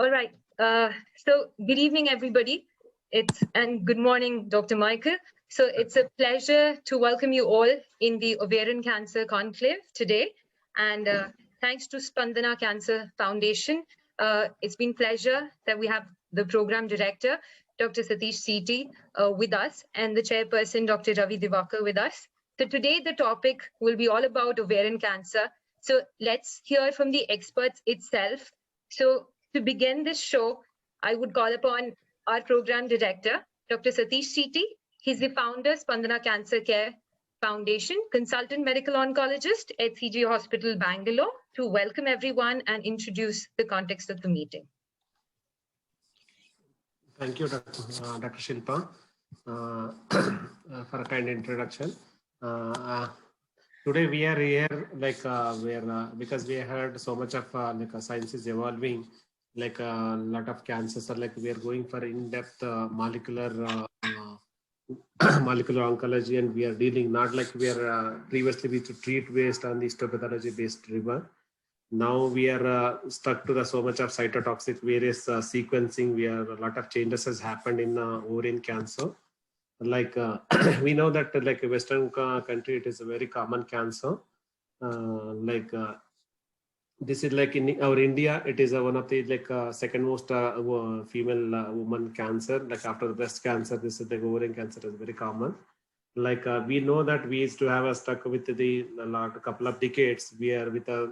All right. So good evening, everybody. And good morning, Dr. Michael. So it's a pleasure to welcome you all in the Ovarian Cancer Conclave today. And thanks to Spandana Cancer Foundation, it's been pleasure that we have the program director, Dr. Satheesh CT, with us, and the chairperson, Dr. Ravi Diwakar, with us. So today the topic will be all about ovarian cancer. So let's hear from the experts itself. So to begin this show, I would call upon our program director, Dr. Satheesh CT. He's the founder, Spandana Cancer Care Foundation, consultant medical oncologist at CG Hospital, Bangalore, to welcome everyone and introduce the context of the meeting. Thank you, Dr. Shilpa, for a kind introduction. Today we are here because we heard so much of science is evolving, like a lot of cancers are we are going for in-depth molecular oncology, and we are dealing not like we are previously we used to treat based on the histopathology based river. Now we are stuck to the so much of cytotoxic various sequencing. A lot of changes has happened in ovarian cancer. We know that like a Western country, it is a very common cancer. This is like in our India, it is one of the second most female woman cancer. Like after the breast cancer, this is the ovarian cancer is very common. We know that we used to have stuck with the couple of decades. We are with a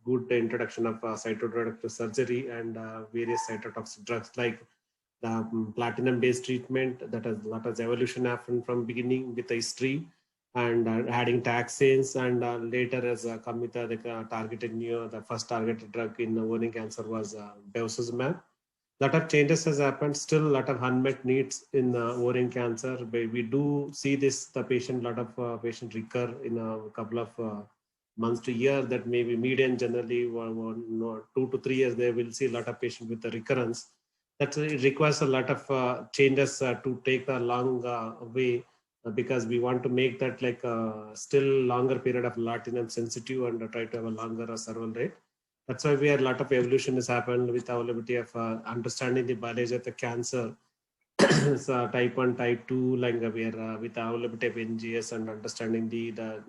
good introduction of cytoreductive surgery and various cytotoxic drugs like the platinum-based treatment. That has a lot of evolution happened from beginning with the history, and adding taxanes, and later has come with the targeted the first targeted drug in ovarian cancer was Bevacizumab. Lot of changes has happened. Still, a lot of unmet needs in ovarian cancer. We do see this lot of patients recur in a couple of months to year. That maybe median generally 2 to 3 years they will see a lot of patients with the recurrence. That it requires a lot of changes to take a long way, because we want to make that still longer period of latinum sensitive and try to have a longer survival rate. That's why we had a lot of evolution has happened with availability of understanding the biology of the cancer. So type 1, type 2, we are with availability of NGS and understanding the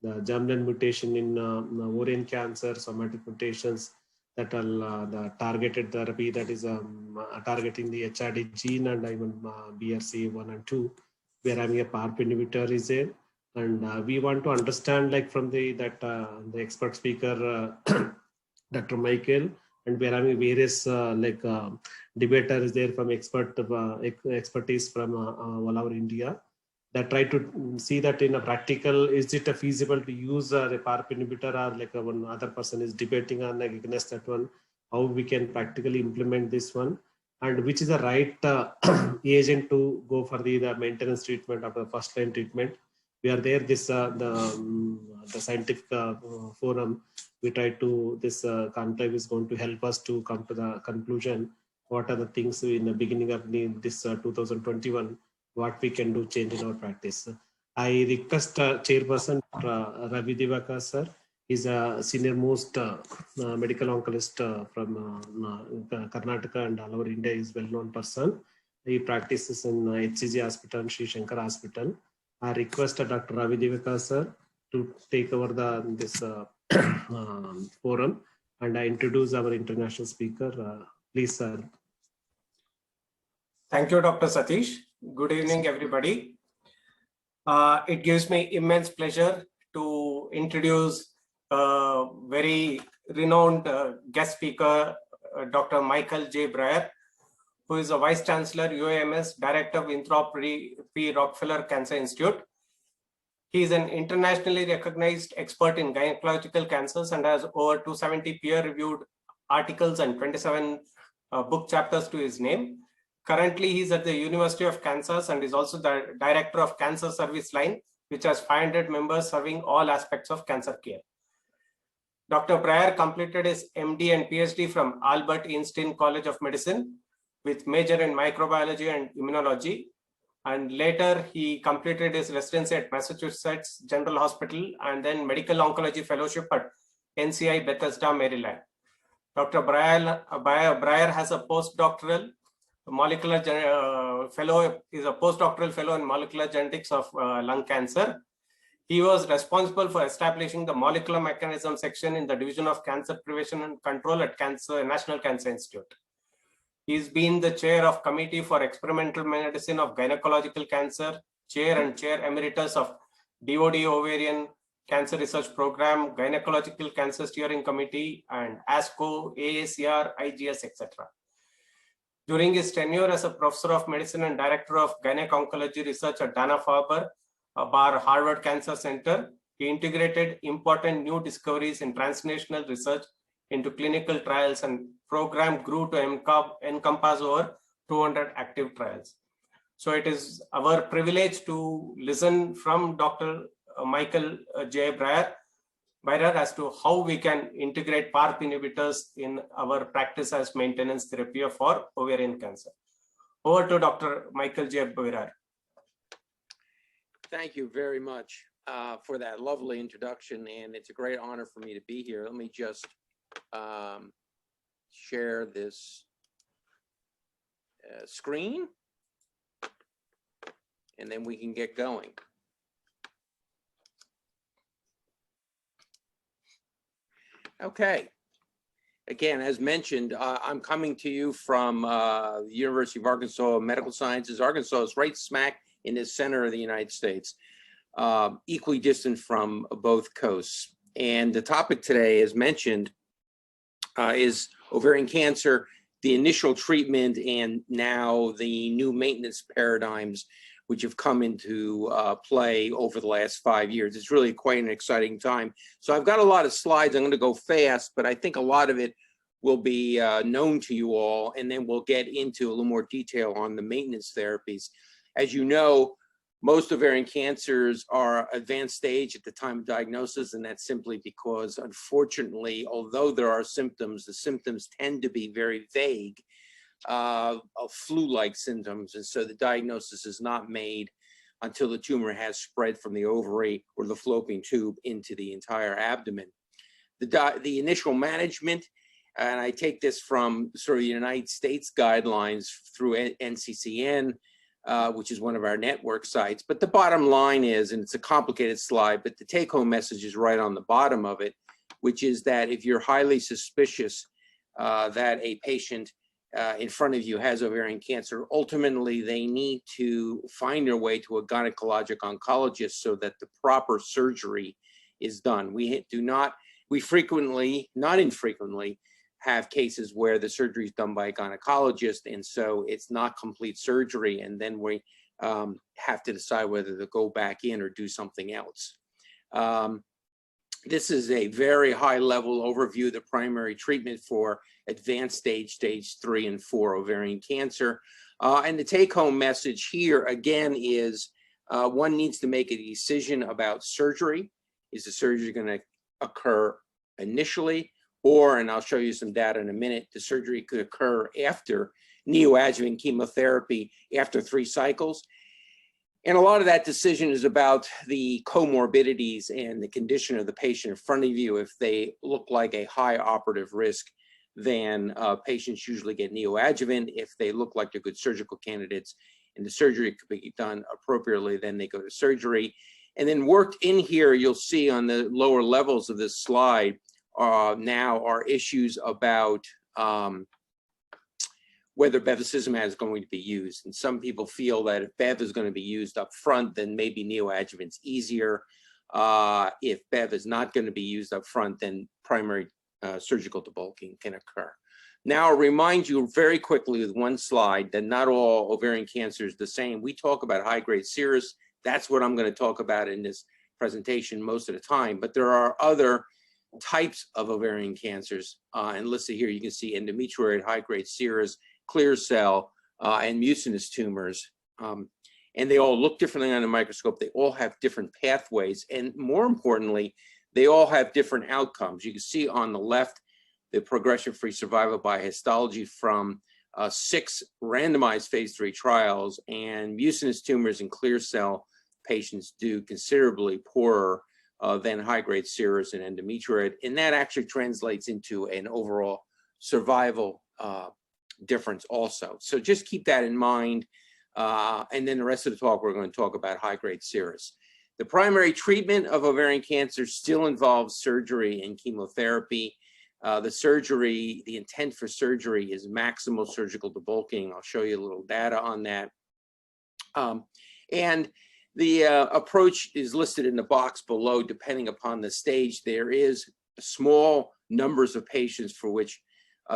germline mutation in ovarian cancer, somatic mutations that are the targeted therapy that is targeting the HRD gene and even BRCA1 and 2. We are having a Parp inhibitor is there. And we want to understand from the expert speaker, Dr. Michael, and we are having various debaters there from expertise from all over India that try to see that in a practical, is it feasible to use a Parp inhibitor, or one other person is debating on against that one, how we can practically implement this one, and which is the right agent to go for the maintenance treatment of the first line treatment. We are there, this the scientific forum. We try to, this conclave is going to help us to come to the conclusion, what are the things in the beginning of this 2021, what we can do change in our practice. I request Chairperson Ravi Diwakar sir. He's a senior most medical oncologist from Karnataka and all over India. Is well-known person. He practices in HCG Hospital and Shekar Hospital. I request Dr. Ravi Diwakar sir to take over this forum, and I introduce our international speaker. Please, sir. Thank you, Dr. Satheesh. Good evening, everybody. It gives me immense pleasure to introduce a very renowned guest speaker, Dr. Michael J. Birrer, who is a Vice Chancellor, UAMS, Director of Philanthropy, P. Rockefeller Cancer Institute. He is an internationally recognized expert in gynecological cancers and has over 270 peer-reviewed articles and 27 book chapters to his name. Currently, he is at the University of Kansas and is also the Director of Cancer Service Line, which has 500 members serving all aspects of cancer care. Dr. Birrer completed his MD and PhD from Albert Einstein College of Medicine with major in microbiology and immunology. And later he completed his residency at Massachusetts General Hospital and then medical oncology fellowship at NCI Bethesda, Maryland. Dr. Birrer has a postdoctoral fellow, is a postdoctoral fellow in molecular genetics of lung cancer. He was responsible for establishing the molecular mechanism section in the Division of Cancer Prevention and Control at National Cancer Institute. He's been the chair of Committee for Experimental Medicine of Gynecological Cancer, chair and chair emeritus of DOD Ovarian Cancer Research Program, Gynecological Cancer Steering Committee, and ASCO, AACR, IGS, etc. During his tenure as a professor of medicine and director of gynec-oncology research at Dana-Farber, Harvard Cancer Center, he integrated important new discoveries in translational research into clinical trials, and program grew to encompass over 200 active trials. So it is our privilege to listen from Dr. Michael J. Birrer as to how we can integrate PARP inhibitors in our practice as maintenance therapy for ovarian cancer. Over to Dr. Michael J. Birrer. Thank you very much for that lovely introduction, and it's a great honor for me to be here. Let me just share this screen, and then we can get going. Okay. Again, as mentioned, I'm coming to you from the University of Arkansas Medical Sciences. Arkansas is right smack in the center of the United States, equally distant from both coasts. And the topic today, as mentioned, is ovarian cancer, the initial treatment, and now the new maintenance paradigms which have come into play over the last 5 years. It's really quite an exciting time. So I've got a lot of slides. I'm going to go fast, but I think a lot of it will be known to you all, and then we'll get into a little more detail on the maintenance therapies. As you know, most ovarian cancers are advanced stage at the time of diagnosis, and that's simply because, unfortunately, although there are symptoms, the symptoms tend to be very vague, of flu-like symptoms, and so the diagnosis is not made until the tumor has spread from the ovary or the fallopian tube into the entire abdomen. The initial management, and I take this from sort of the United States guidelines through NCCN, which is one of our network sites. But the bottom line is, and it's a complicated slide, but the take-home message is right on the bottom of it, which is that if you're highly suspicious that a patient in front of you has ovarian cancer, ultimately they need to find their way to a gynecologic oncologist so that the proper surgery is done. We frequently, not infrequently, have cases where the surgery is done by a gynecologist, and so it's not complete surgery, and then we have to decide whether to go back in or do something else. This is a very high-level overview of the primary treatment for advanced stage 3 and 4 ovarian cancer. And the take-home message here, again, is one needs to make a decision about surgery. Is the surgery going to occur initially? Or, and I'll show you some data in a minute, the surgery could occur after neoadjuvant chemotherapy after 3 cycles. And a lot of that decision is about the comorbidities and the condition of the patient in front of you. If they look like a high operative risk, then patients usually get neoadjuvant. If they look like they're good surgical candidates and the surgery could be done appropriately, then they go to surgery. And then worked in here, you'll see on the lower levels of this slide now are issues about whether bevacizumab is going to be used. And some people feel that if Bev is going to be used up front, then maybe neoadjuvant's easier. If Bev is not going to be used up front, then primary surgical debulking can occur. Now, I'll remind you very quickly with one slide that not all ovarian cancer is the same. We talk about high-grade serous. That's what I'm going to talk about in this presentation most of the time. But there are other types of ovarian cancers. And listed here, you can see endometrioid, high-grade serous, clear cell, and mucinous tumors. And they all look differently on the microscope. They all have different pathways. And more importantly, they all have different outcomes. You can see on the left, the progression-free survival by histology from 6 randomized phase 3 trials, and mucinous tumors and clear cell patients do considerably poorer than high-grade serous and endometrioid. And that actually translates into an overall survival difference also. So just keep that in mind. And then the rest of the talk, we're going to talk about high-grade serous. The primary treatment of ovarian cancer still involves surgery and chemotherapy. The intent for surgery is maximal surgical debulking. I'll show you a little data on that. And the approach is listed in the box below, depending upon the stage. There is small numbers of patients for which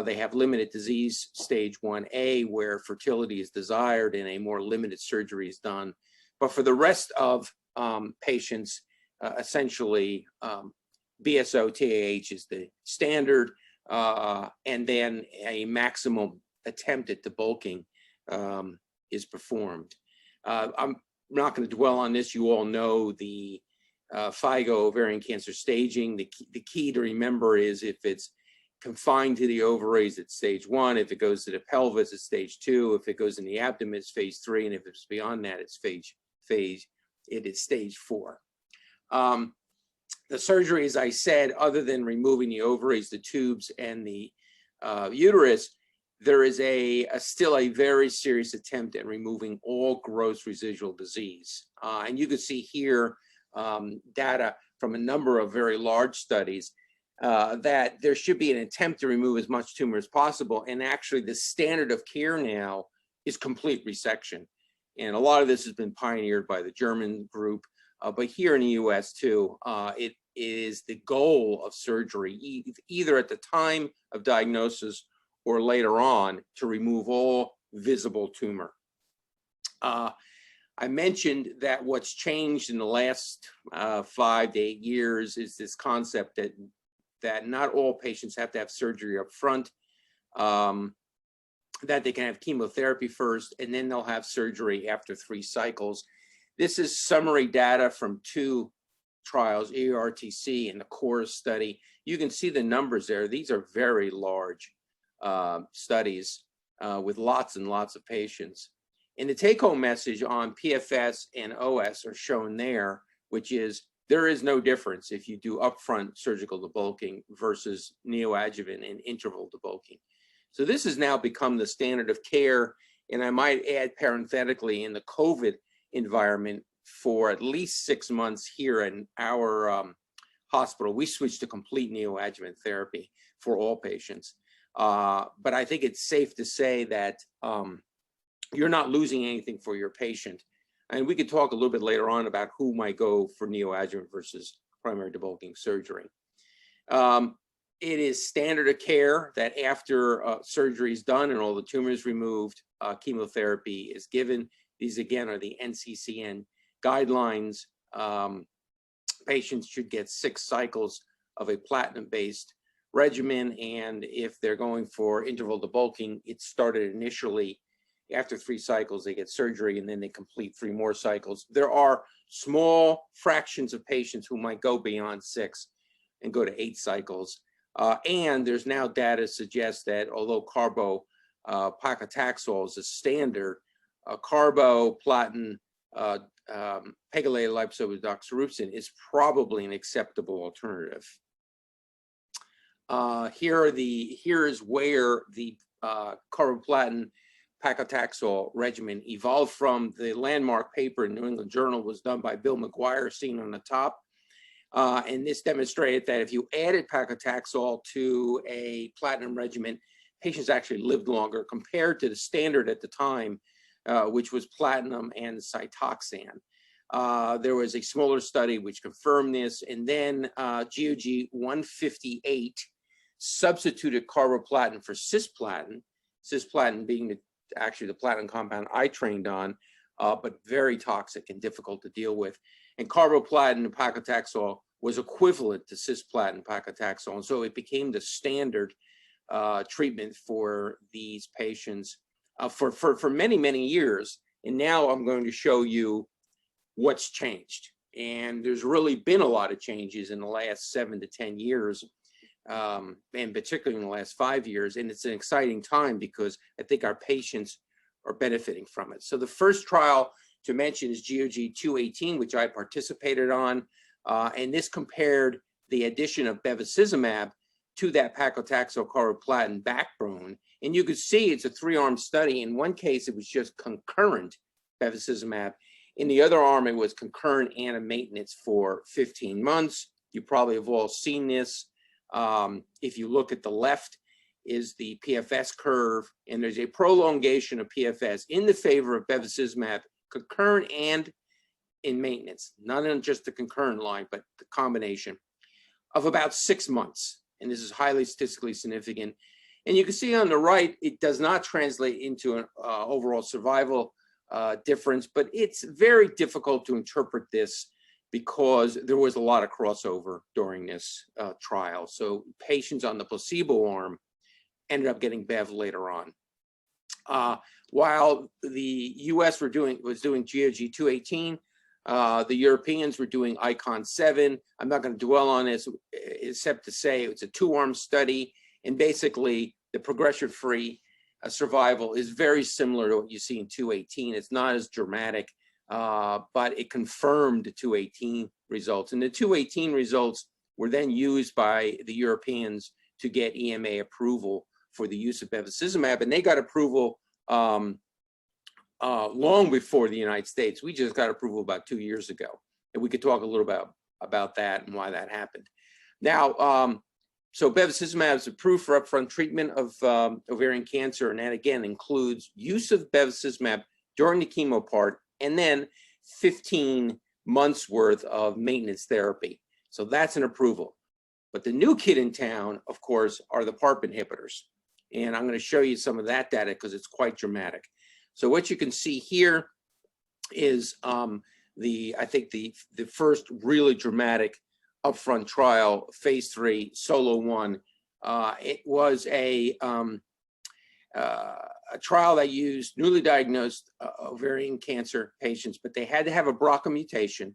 they have limited disease, stage 1A, where fertility is desired and a more limited surgery is done. But for the rest of patients, essentially, BSO-TAH is the standard, and then a maximum attempt at debulking is performed. I'm not going to dwell on this. You all know the Figo ovarian cancer staging. The key to remember is if it's confined to the ovaries, it's stage 1. If it goes to the pelvis, it's stage 2. If it goes in the abdomen, it's phase 3. And if it's beyond that, it's stage 4. The surgery, as I said, other than removing the ovaries, the tubes, and the uterus, there is still a very serious attempt at removing all gross residual disease. And you can see here data from a number of very large studies that there should be an attempt to remove as much tumor as possible. And actually, the standard of care now is complete resection. And a lot of this has been pioneered by the German group. But here in the US too, it is the goal of surgery, either at the time of diagnosis or later on, to remove all visible tumor. I mentioned that what's changed in the last 5 to 8 years is this concept that not all patients have to have surgery up front, that they can have chemotherapy first, and then they'll have surgery after 3 cycles. This is summary data from 2 trials, ERTC and the CORE study. You can see the numbers there. These are very large studies with lots and lots of patients. And the take-home message on PFS and OS are shown there, which is there is no difference if you do upfront surgical debulking versus neoadjuvant and interval debulking. So this has now become the standard of care. And I might add parenthetically, in the COVID environment, for at least 6 months here in our hospital, we switched to complete neoadjuvant therapy for all patients. But I think it's safe to say that you're not losing anything for your patient. And we could talk a little bit later on about who might go for neoadjuvant versus primary debulking surgery. It is standard of care that after surgery is done and all the tumors removed, chemotherapy is given. These, again, are the NCCN guidelines. Patients should get 6 cycles of a platinum-based regimen, and if they're going for interval debulking, it started initially after 3 cycles, they get surgery, and then they complete 3 more cycles. There are small fractions of patients who might go beyond 6 and go to 8 cycles. And there's now data to suggest that although paclitaxel is a standard, carboplatin pegylated liposomal doxorubicin is probably an acceptable alternative. Here is where the carboplatin paclitaxel regimen evolved from. The landmark paper in New England Journal was done by Bill McGuire, seen on the top. And this demonstrated that if you added paclitaxel to a platinum regimen, patients actually lived longer compared to the standard at the time, which was platinum and Cytoxan. There was a smaller study which confirmed this, and then GOG 158 substituted carboplatin for cisplatin being actually the platinum compound I trained on, but very toxic and difficult to deal with. And carboplatin and paclitaxel was equivalent to cisplatin paclitaxel, and so it became the standard treatment for these patients for many, many years. And now I'm going to show you what's changed. And there's really been a lot of changes in the last 7 to 10 years, and particularly in the last 5 years. And it's an exciting time because I think our patients are benefiting from it. So the first trial to mention is GOG 218, which I participated on. And this compared the addition of bevacizumab to that paclitaxel carboplatin backbone. And you could see it's a 3-arm study. In one case, it was just concurrent bevacizumab. In the other arm, it was concurrent and a maintenance for 15 months. You probably have all seen this. If you look at the left is the PFS curve, and there's a prolongation of PFS in the favor of bevacizumab, concurrent and in maintenance, not in just the concurrent line, but the combination of about 6 months. And this is highly statistically significant. And you can see on the right, it does not translate into an overall survival difference, but it's very difficult to interpret this because there was a lot of crossover during this trial. So patients on the placebo arm ended up getting Bev later on. While the US was doing GOG 218, the Europeans were doing ICON 7. I'm not going to dwell on this except to say it's a 2-arm study, and basically the progression-free survival is very similar to what you see in 218. It's not as dramatic, but it confirmed the 218 results. And the 218 results were then used by the Europeans to get EMA approval for the use of bevacizumab, and they got approval long before the United States. We just got approval about 2 years ago, and we could talk a little about that and why that happened. Now, so bevacizumab is approved for upfront treatment of ovarian cancer, and that again includes use of bevacizumab during the chemo part, and then 15 months worth of maintenance therapy. So that's an approval. But the new kid in town, of course, are the Parp inhibitors. And I'm going to show you some of that data because it's quite dramatic. So what you can see here is I think the first really dramatic upfront trial, phase 3, Solo 1. It was a trial that used newly diagnosed ovarian cancer patients, but they had to have a BRCA mutation.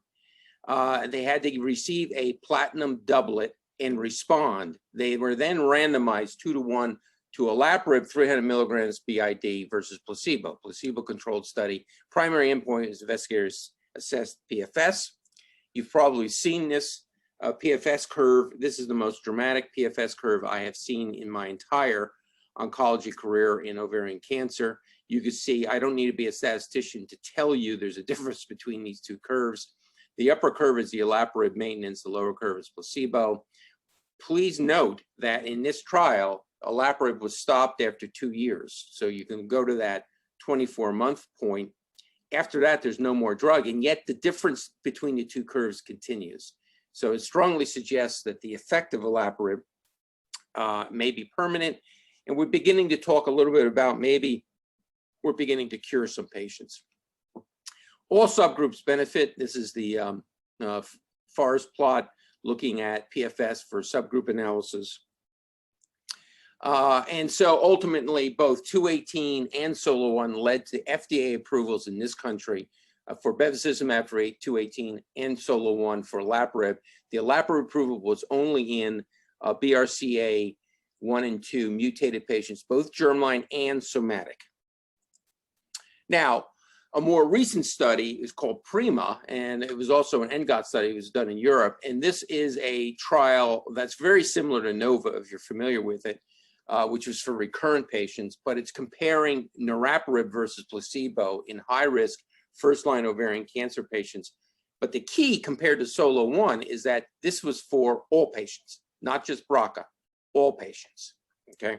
They had to receive a platinum doublet and respond. They were then randomized 2-to-1 to olaparib 300 milligrams BID versus placebo, placebo-controlled study. Primary endpoint is investigators assessed PFS. You've probably seen this PFS curve. This is the most dramatic PFS curve I have seen in my entire oncology career in ovarian cancer. You can see, I don't need to be a statistician to tell you there's a difference between these two curves. The upper curve is the olaparib maintenance, the lower curve is placebo. Please note that in this trial, olaparib was stopped after 2 years. So you can go to that 24-month point. After that, there's no more drug, and yet the difference between the two curves continues. So it strongly suggests that the effect of olaparib may be permanent, and we're beginning to talk a little bit about maybe we're beginning to cure some patients. All subgroups benefit. This is the forest plot looking at PFS for subgroup analysis. And so ultimately, both 218 and Solo 1 led to FDA approvals in this country for bevacizumab for 218 and Solo 1 for olaparib. The olaparib approval was only in BRCA 1 and 2 mutated patients, both germline and somatic. Now, a more recent study is called PRIMA, and it was also an ENGOT study. It was done in Europe, and this is a trial that's very similar to NOVA, if you're familiar with it, which was for recurrent patients, but it's comparing niraparib versus placebo in high-risk first-line ovarian cancer patients. But the key compared to Solo 1 is that this was for all patients, not just BRCA, all patients, okay?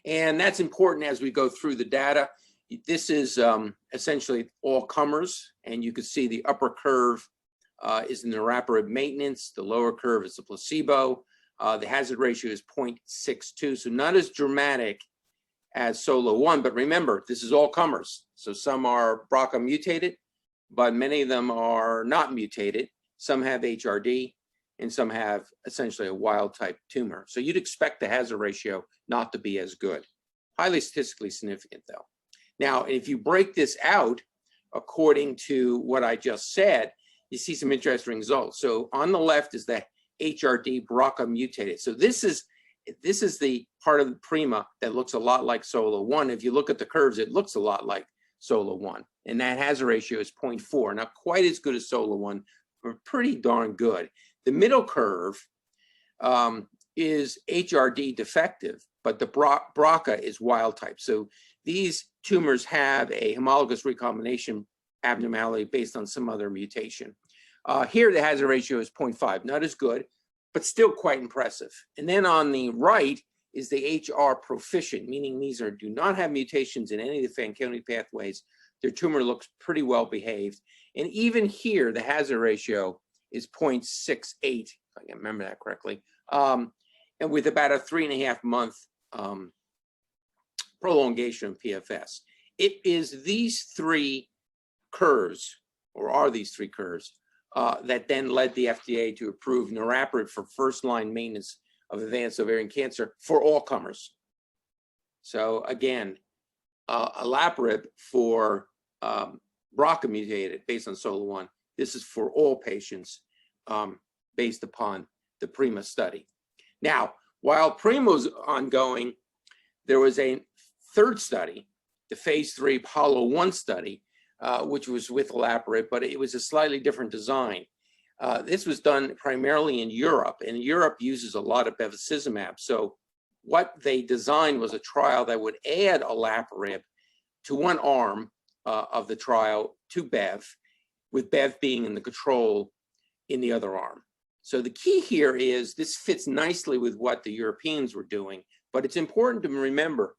And that's important as we go through the data. This is essentially all comers, and you can see the upper curve is the niraparib maintenance, the lower curve is the placebo. The hazard ratio is 0.62, so not as dramatic as Solo 1, but remember, this is all comers. So some are BRCA mutated, but many of them are not mutated. Some have HRD, and some have essentially a wild type tumor. So you'd expect the hazard ratio not to be as good. Highly statistically significant though. Now, if you break this out according to what I just said, you see some interesting results. So on the left is the HRD BRCA mutated. So this is the part of the PRIMA that looks a lot like Solo 1. If you look at the curves, it looks a lot like Solo 1. And that hazard ratio is 0.4. Not quite as good as Solo 1, but pretty darn good. The middle curve is HRD defective, but the BRCA is wild type. So these tumors have a homologous recombination abnormality based on some other mutation. Here, the hazard ratio is 0.5, not as good, but still quite impressive. And then on the right is the HR proficient, meaning these do not have mutations in any of the Fanconi pathways. Their tumor looks pretty well behaved. And even here, the hazard ratio is 0.68, if I can remember that correctly, and with about a 3.5 month prolongation of PFS. It is these three curves, or are these three curves, that then led the FDA to approve niraparib for first-line maintenance of advanced ovarian cancer for all comers. So again, olaparib for BRCA mutated based on SOLO1. This is for all patients based upon the PRIMA study. Now, while PRIMA was ongoing, there was a third study, the phase 3 Apollo-1 study, which was with olaparib, but it was a slightly different design. This was done primarily in Europe, and Europe uses a lot of bevacizumab. So what they designed was a trial that would add olaparib to one arm of the trial to Bev, with Bev being in the control in the other arm. So the key here is this fits nicely with what the Europeans were doing, but it's important to remember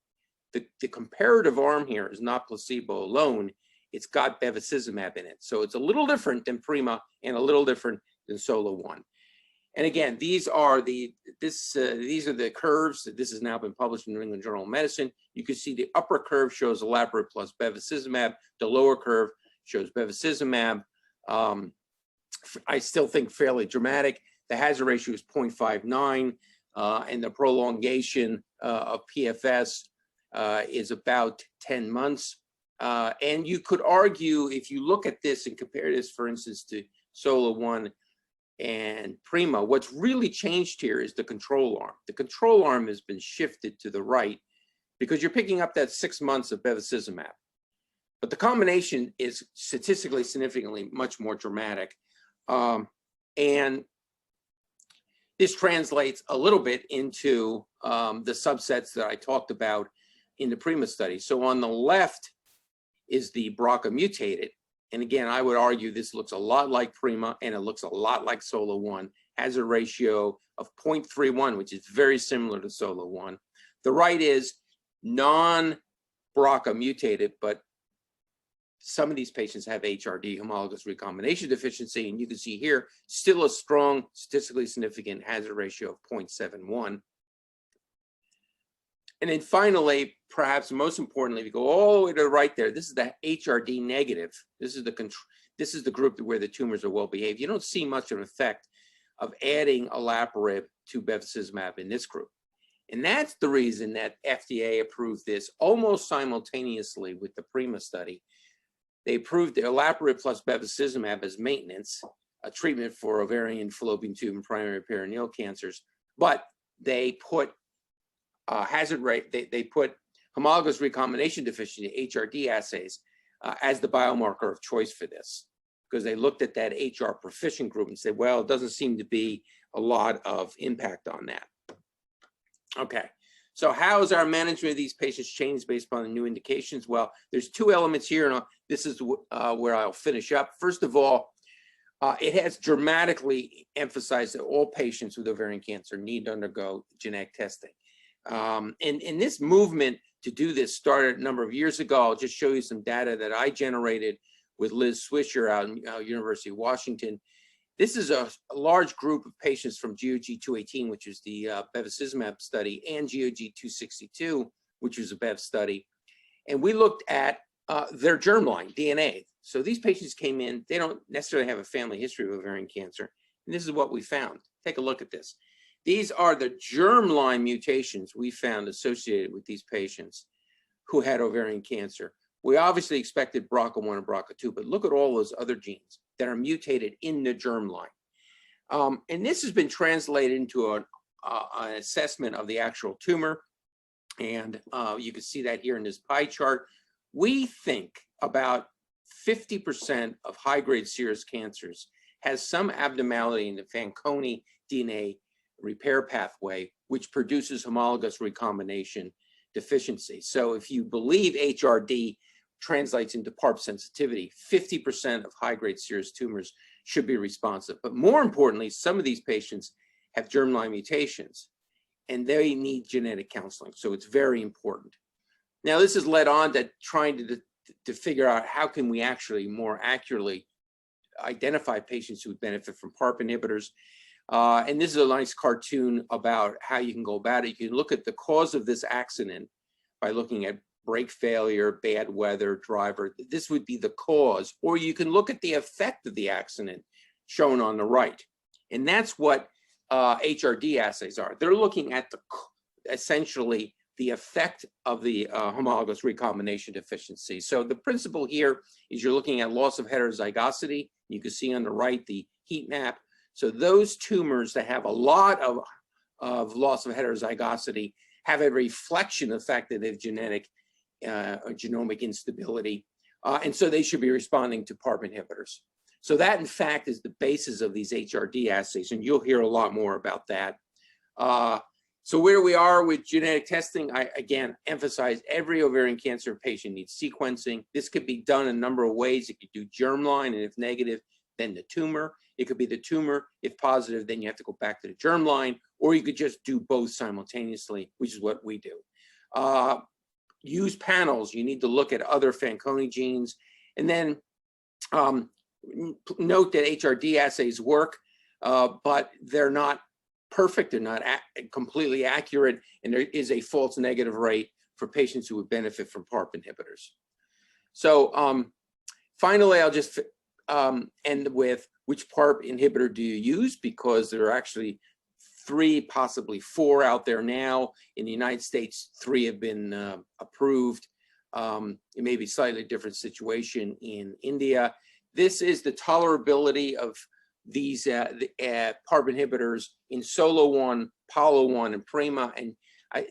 the comparative arm here is not placebo alone. It's got bevacizumab in it. So it's a little different than PRIMA and a little different than SOLO1. And again, these are the curves. This has now been published in the New England Journal of Medicine. You can see the upper curve shows olaparib plus bevacizumab. The lower curve shows bevacizumab. I still think fairly dramatic. The hazard ratio is 0.59, and the prolongation of PFS is about 10 months. And you could argue, if you look at this and compare this, for instance, to SOLO1 and PRIMA, what's really changed here is the control arm. The control arm has been shifted to the right because you're picking up that 6 months of bevacizumab. But the combination is statistically significantly much more dramatic. And this translates a little bit into the subsets that I talked about in the PRIMA study. So on the left is the BRCA mutated. And again, I would argue this looks a lot like PRIMA and it looks a lot like SOLO1, has a ratio of 0.31, which is very similar to SOLO1. The right is non-BRCA mutated, but some of these patients have HRD, homologous recombination deficiency, and you can see here still a strong, statistically significant hazard ratio of 0.71. And then finally, perhaps most importantly, if you go all the way to the right there, this is the HRD negative. This is the group where the tumors are well behaved. You don't see much of an effect of adding olaparib to bevacizumab in this group. And that's the reason that FDA approved this almost simultaneously with the PRIMA study. They approved the olaparib plus bevacizumab as maintenance, a treatment for ovarian, fallopian tube, and primary peritoneal cancers, but they put hazard rate, they put homologous recombination deficiency, HRD assays, as the biomarker of choice for this, because they looked at that HR proficient group and said, well, it doesn't seem to be a lot of impact on that. Okay, so how has our management of these patients changed based upon the new indications? Well, there's two elements here, and this is where I'll finish up. First of all, it has dramatically emphasized that all patients with ovarian cancer need to undergo genetic testing. And this movement to do this started a number of years ago. I'll just show you some data that I generated with Liz Swisher out in University of Washington. This is a large group of patients from GOG 218, which is the bevacizumab study, and GOG 262, which is a Bev study. And we looked at their germline DNA. So these patients came in, they don't necessarily have a family history of ovarian cancer. And this is what we found. Take a look at this. These are the germline mutations we found associated with these patients who had ovarian cancer. We obviously expected BRCA1 and BRCA2, but look at all those other genes that are mutated in the germline. And this has been translated into an assessment of the actual tumor. And you can see that here in this pie chart. We think about 50% of high-grade serous cancers has some abnormality in the Fanconi DNA repair pathway, which produces homologous recombination deficiency. So if you believe HRD translates into PARP sensitivity, 50% of high-grade serous tumors should be responsive. But more importantly, some of these patients have germline mutations, and they need genetic counseling. So it's very important. Now, this has led on to trying to figure out how can we actually more accurately identify patients who would benefit from PARP inhibitors. And this is a nice cartoon about how you can go about it. You can look at the cause of this accident by looking at brake failure, bad weather, driver. This would be the cause. Or you can look at the effect of the accident shown on the right. And that's what HRD assays are. They're looking at essentially the effect of the homologous recombination deficiency. So the principle here is you're looking at loss of heterozygosity. You can see on the right the heat map. So those tumors that have a lot of loss of heterozygosity have a reflection of the fact that they have genetic or genomic instability. And so they should be responding to PARP inhibitors. So that, in fact, is the basis of these HRD assays, and you'll hear a lot more about that. So where we are with genetic testing, I again emphasize every ovarian cancer patient needs sequencing. This could be done a number of ways. It could do germline, and if negative, then the tumor. It could be the tumor. If positive, then you have to go back to the germline, or you could just do both simultaneously, which is what we do. Use panels. You need to look at other Fanconi genes. And then note that HRD assays work, but they're not perfect. They're not completely accurate. And there is a false negative rate for patients who would benefit from PARP inhibitors. So finally, I'll just end with which PARP inhibitor do you use? Because there are actually 3, possibly 4 out there now. In the United States, 3 have been approved. It may be a slightly different situation in India. This is the tolerability of these PARP inhibitors in SOLO-1, PALO-1, and PRIMA. And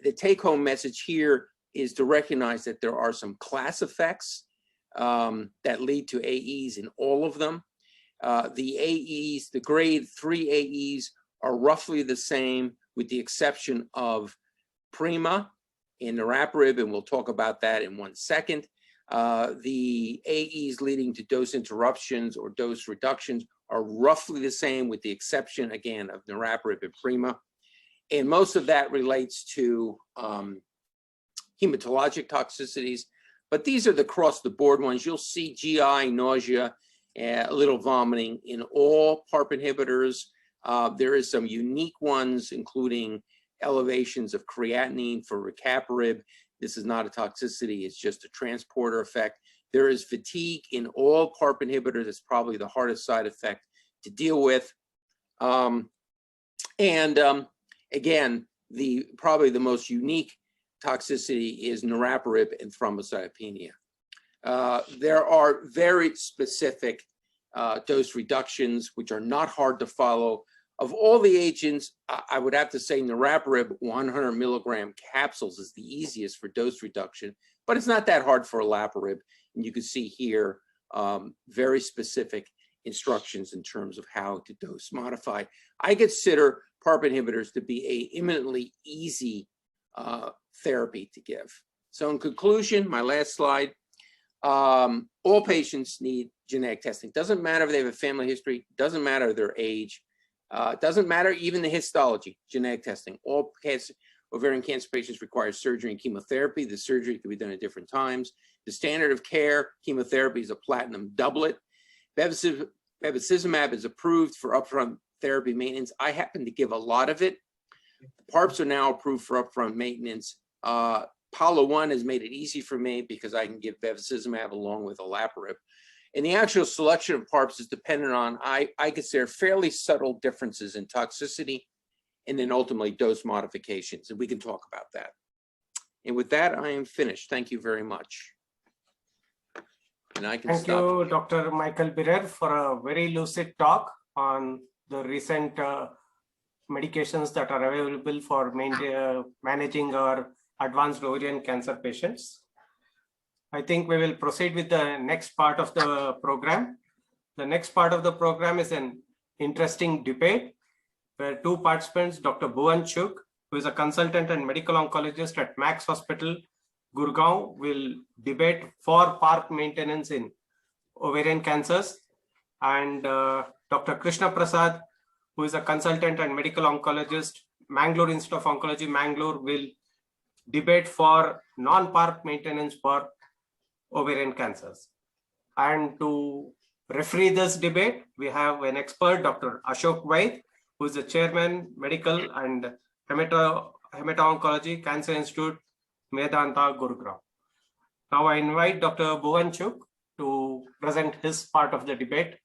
the take-home message here is to recognize that there are some class effects that lead to AEs in all of them. The AEs, the grade 3 AEs, are roughly the same with the exception of PRIMA and niraparib, and we'll talk about that in 1 second. The AEs leading to dose interruptions or dose reductions are roughly the same with the exception, again, of niraparib and PRIMA. And most of that relates to hematologic toxicities, but these are the across-the-board ones. You'll see GI, nausea, a little vomiting in all PARP inhibitors. There is some unique ones, including elevations of creatinine for rucaparib. This is not a toxicity, it's just a transporter effect. There is fatigue in all PARP inhibitors. It's probably the hardest side effect to deal with. Again, probably the most unique toxicity is niraparib and thrombocytopenia. There are very specific dose reductions, which are not hard to follow. Of all the agents, I would have to say niraparib 100 milligram capsules is the easiest for dose reduction, but it's not that hard for olaparib. And you can see here very specific instructions in terms of how to dose modify. I consider PARP inhibitors to be an eminently easy therapy to give. So in conclusion, my last slide, all patients need genetic testing. Doesn't matter if they have a family history, doesn't matter their age, doesn't matter even the histology, genetic testing. All ovarian cancer patients require surgery and chemotherapy. The surgery can be done at different times. The standard of care, chemotherapy, is a platinum doublet. Bevacizumab is approved for upfront therapy maintenance. I happen to give a lot of it. PARPs are now approved for upfront maintenance. PALO-1 has made it easy for me because I can give bevacizumab along with olaparib. And the actual selection of PARPs is dependent on, I consider, fairly subtle differences in toxicity and then ultimately dose modifications. And we can talk about that. And with that, I am finished. Thank you very much. And I can stop. Thank you, Dr. Michael Birrer, for a very lucid talk on the recent medications that are available for managing our advanced ovarian cancer patients. I think we will proceed with the next part of the program. The next part of the program is an interesting debate where two participants, Dr. Bhuvan Chugh, who is a consultant and medical oncologist at Max Hospital, Gurgaon, will debate for PARP maintenance in ovarian cancers, and Dr. Krishna Prasad, who is a consultant and medical oncologist, Mangalore Institute of Oncology, Mangalore, will debate for non-PARP maintenance for ovarian cancers. And to referee this debate, we have an expert, Dr. Ashok Vaid, who is the chairman, medical and hemato-oncology, Cancer Institute, Medanta, Gurugram. Now I invite Dr. Bhuvan Chugh to present his part of the debate,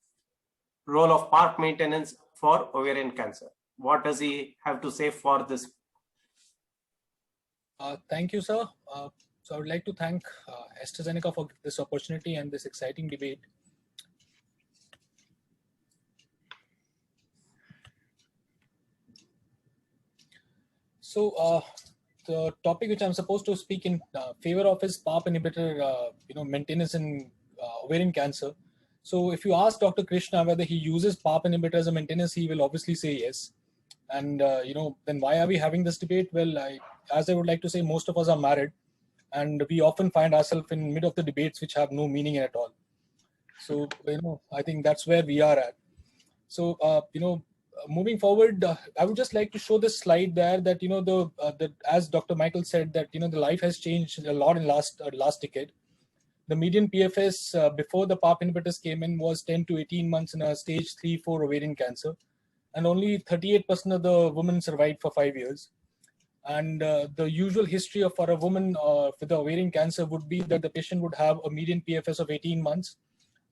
role of PARP maintenance for ovarian cancer. What does he have to say for this? Thank you, sir. So I would like to thank AstraZeneca for this opportunity and this exciting debate. So the topic which I'm supposed to speak in favor of is PARP inhibitor, maintenance in ovarian cancer. So if you ask Dr. Krishna whether he uses PARP inhibitor as a maintenance, he will obviously say yes. And then why are we having this debate? Well, as I would like to say, most of us are married, and we often find ourselves in mid of the debates which have no meaning at all. So I think that's where we are at. So moving forward, I would just like to show this slide there that as Dr. Michael said, that the life has changed a lot in last decade. The median PFS before the PARP inhibitors came in was 10 to 18 months in a stage 3-4 ovarian cancer, and only 38% of the women survived for 5 years. And the usual history for a woman with the ovarian cancer would be that the patient would have a median PFS of 18 months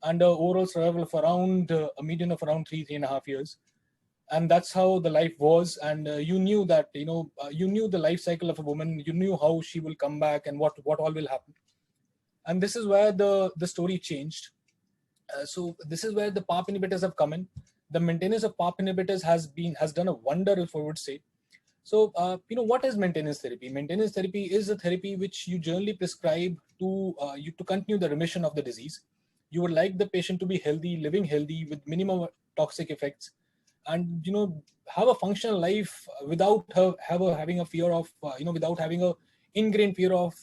and an overall survival of around a median of around 3.5 years. And that's how the life was. And you knew that, you knew the life cycle of a woman, you knew how she will come back and what all will happen. And this is where the story changed. So this is where the PARP inhibitors have come in. The maintenance of PARP inhibitors has done a wonder, if I would say. So, what is maintenance therapy? Maintenance therapy is a therapy which you generally prescribe to continue the remission of the disease. You would like the patient to be healthy, living healthy with minimum toxic effects, and have a functional life without having a fear of without having a ingrained fear of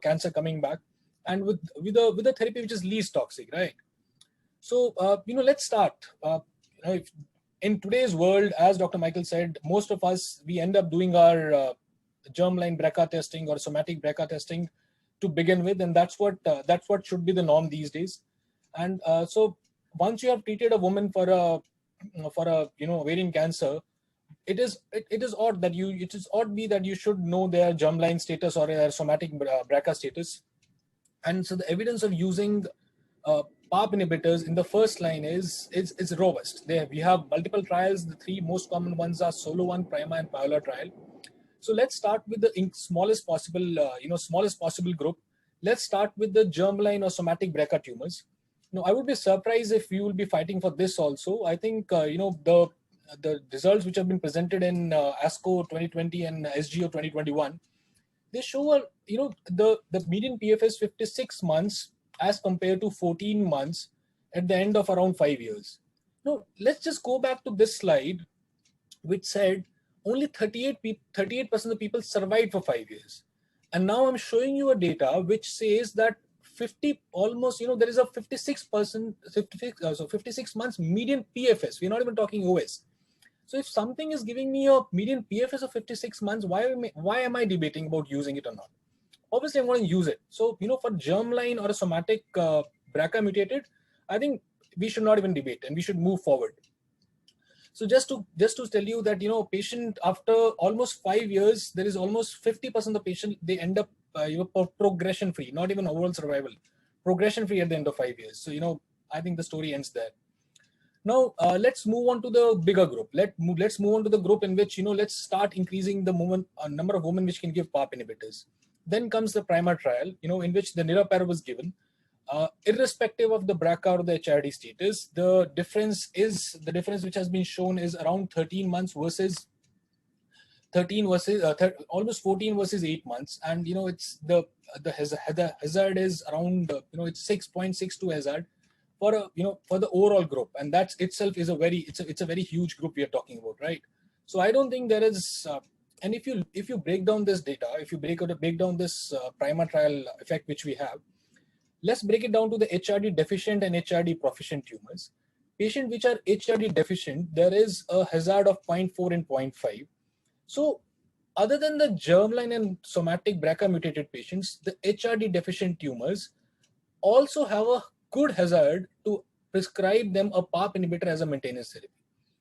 cancer coming back, and with a therapy which is least toxic, right? So, let's start. In today's world, as Dr. Michael said, most of us, we end up doing our germline BRCA testing or somatic BRCA testing to begin with, and that's what should be the norm these days. And so once you have treated a woman for a ovarian cancer, it is odd that you should know their germline status or their somatic BRCA status. And so the evidence of using PARP inhibitors in the first line is robust. We have multiple trials. The three most common ones are Solo 1, Prima, and Paola trial. So let's start with the smallest possible group. Let's start with the germline or somatic BRCA tumors. I would be surprised if you will be fighting for this also. I think the results which have been presented in ASCO 2020 and SGO 2021, they show the median PFS 56 months as compared to 14 months at the end of around 5 years. Now, let's just go back to this slide, which said only 38% of the people survived for 5 years. And now I'm showing you a data which says that there is a 56 months median PFS. We're not even talking OS. So if something is giving me a median PFS of 56 months, why am I debating about using it or not? Obviously, I'm going to use it. So, for germline or a somatic BRCA mutated, I think we should not even debate and we should move forward. So just to tell you that, patient after almost 5 years, there is almost 50% of the patient, they end up progression free, not even overall survival, progression free at the end of 5 years. So, I think the story ends there. Now, let's move on to the bigger group. Let's move on to the group in which, let's start increasing the number of women which can give PARP inhibitors. Then comes the Prima trial, in which the niraparib was given. Irrespective of the BRCA or the HRD status, the difference which has been shown is around 13 months versus almost 14 versus 8 months. And, it's the hazard is around, it's 6.62 hazard for the overall group. And that itself is it's a very huge group we are talking about, right? So I don't think there is, and if you break down this data, if you break down this PRIMA trial effect which we have, let's break it down to the HRD deficient and HRD proficient tumors. Patients which are HRD deficient, there is a hazard of 0.4 and 0.5. So other than the germline and somatic BRCA mutated patients, the HRD deficient tumors also have a good hazard to prescribe them a PARP inhibitor as a maintenance therapy.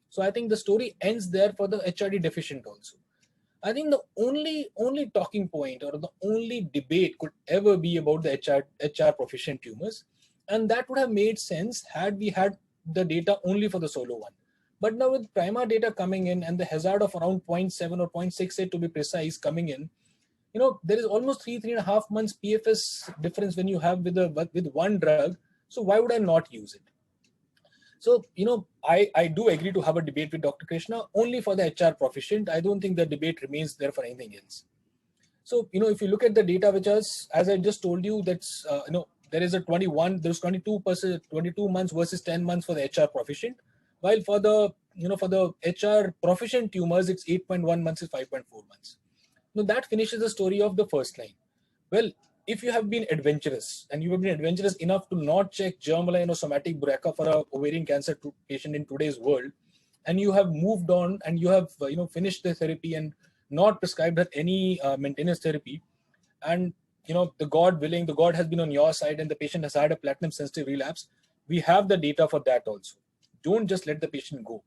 So I think the story ends there for the HRD deficient also. I think the only talking point or the only debate could ever be about the HR proficient tumors, and that would have made sense had we had the data only for the solo one. But now with PRIMA data coming in and the hazard of around 0.7 or 0.68 to be precise coming in, there is almost 3.5 months PFS difference when you have with one drug. So why would I not use it? So, I do agree to have a debate with Dr. Krishna only for the HR proficient. I don't think the debate remains there for anything else. So, if you look at the data, which is, as I just told you, that's, there is a 22%, 22 months versus 10 months for the HR proficient. While for the, for the HR proficient tumors, it's 8.1 months is 5.4 months. Now that finishes the story of the first line. Well, if you have been adventurous and you have been adventurous enough to not check germline or somatic BRCA for a ovarian cancer patient in today's world, and you have moved on and you have finished the therapy and not prescribed her any maintenance therapy, and the God willing, the God has been on your side and the patient has had a platinum sensitive relapse, we have the data for that also. Don't just let the patient go.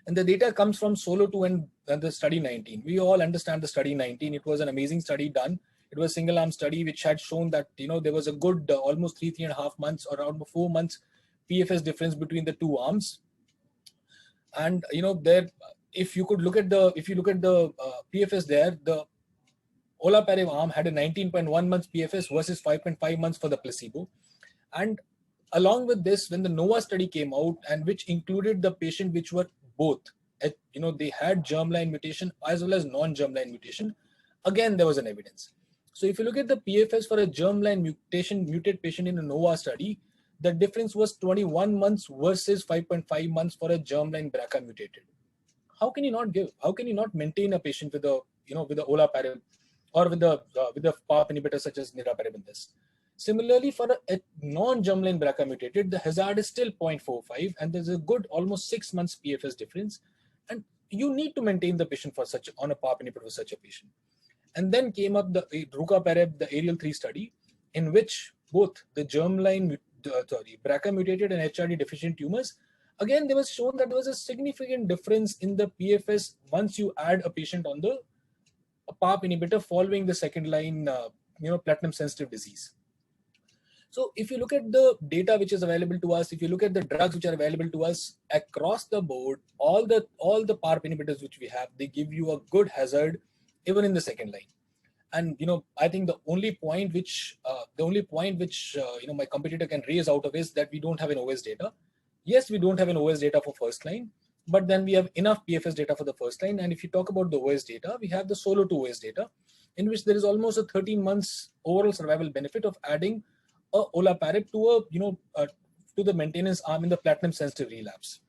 And the data comes from Solo 2 and the study 19. We all understand the study 19. It was an amazing study done. It was a single arm study which had shown that there was a good almost 3.5 months or around 4 months PFS difference between the two arms. And there, if you look at the PFS there, the olaparib arm had a 19.1 months PFS versus 5.5 months for the placebo. And along with this, when the NOVA study came out, and which included the patient which were both, they had germline mutation as well as non-germline mutation, again there was an evidence. So if you look at the PFS for a germline muted patient in a NOVA study, the difference was 21 months versus 5.5 months for a germline BRCA mutated. How can you not give? How can you not maintain a patient with a with the olaparib or with the PARP inhibitor such as niraparib in this? Similarly, for a non-germline BRCA mutated, the hazard is still 0.45, and there's a good almost 6 months PFS difference, and you need to maintain the patient on a PARP inhibitor for such a patient. And then came up the rucaparib, the Ariel 3 study, in which both the germline, BRCA mutated and HRD deficient tumors, again, there was shown that there was a significant difference in the PFS once you add a patient on the PARP inhibitor following the second line, platinum sensitive disease. So if you look at the data which is available to us, if you look at the drugs which are available to us across the board, all the PARP inhibitors which we have, they give you a good hazard even in the second line. And I think the only point which my competitor can raise out of is that we don't have an OS data. Yes, we don't have an OS data for first line, but then we have enough PFS data for the first line. And if you talk about the OS data, we have the Solo 2 OS data, in which there is almost a 13 months overall survival benefit of adding a olaparib to to the maintenance arm in the platinum sensitive relapse.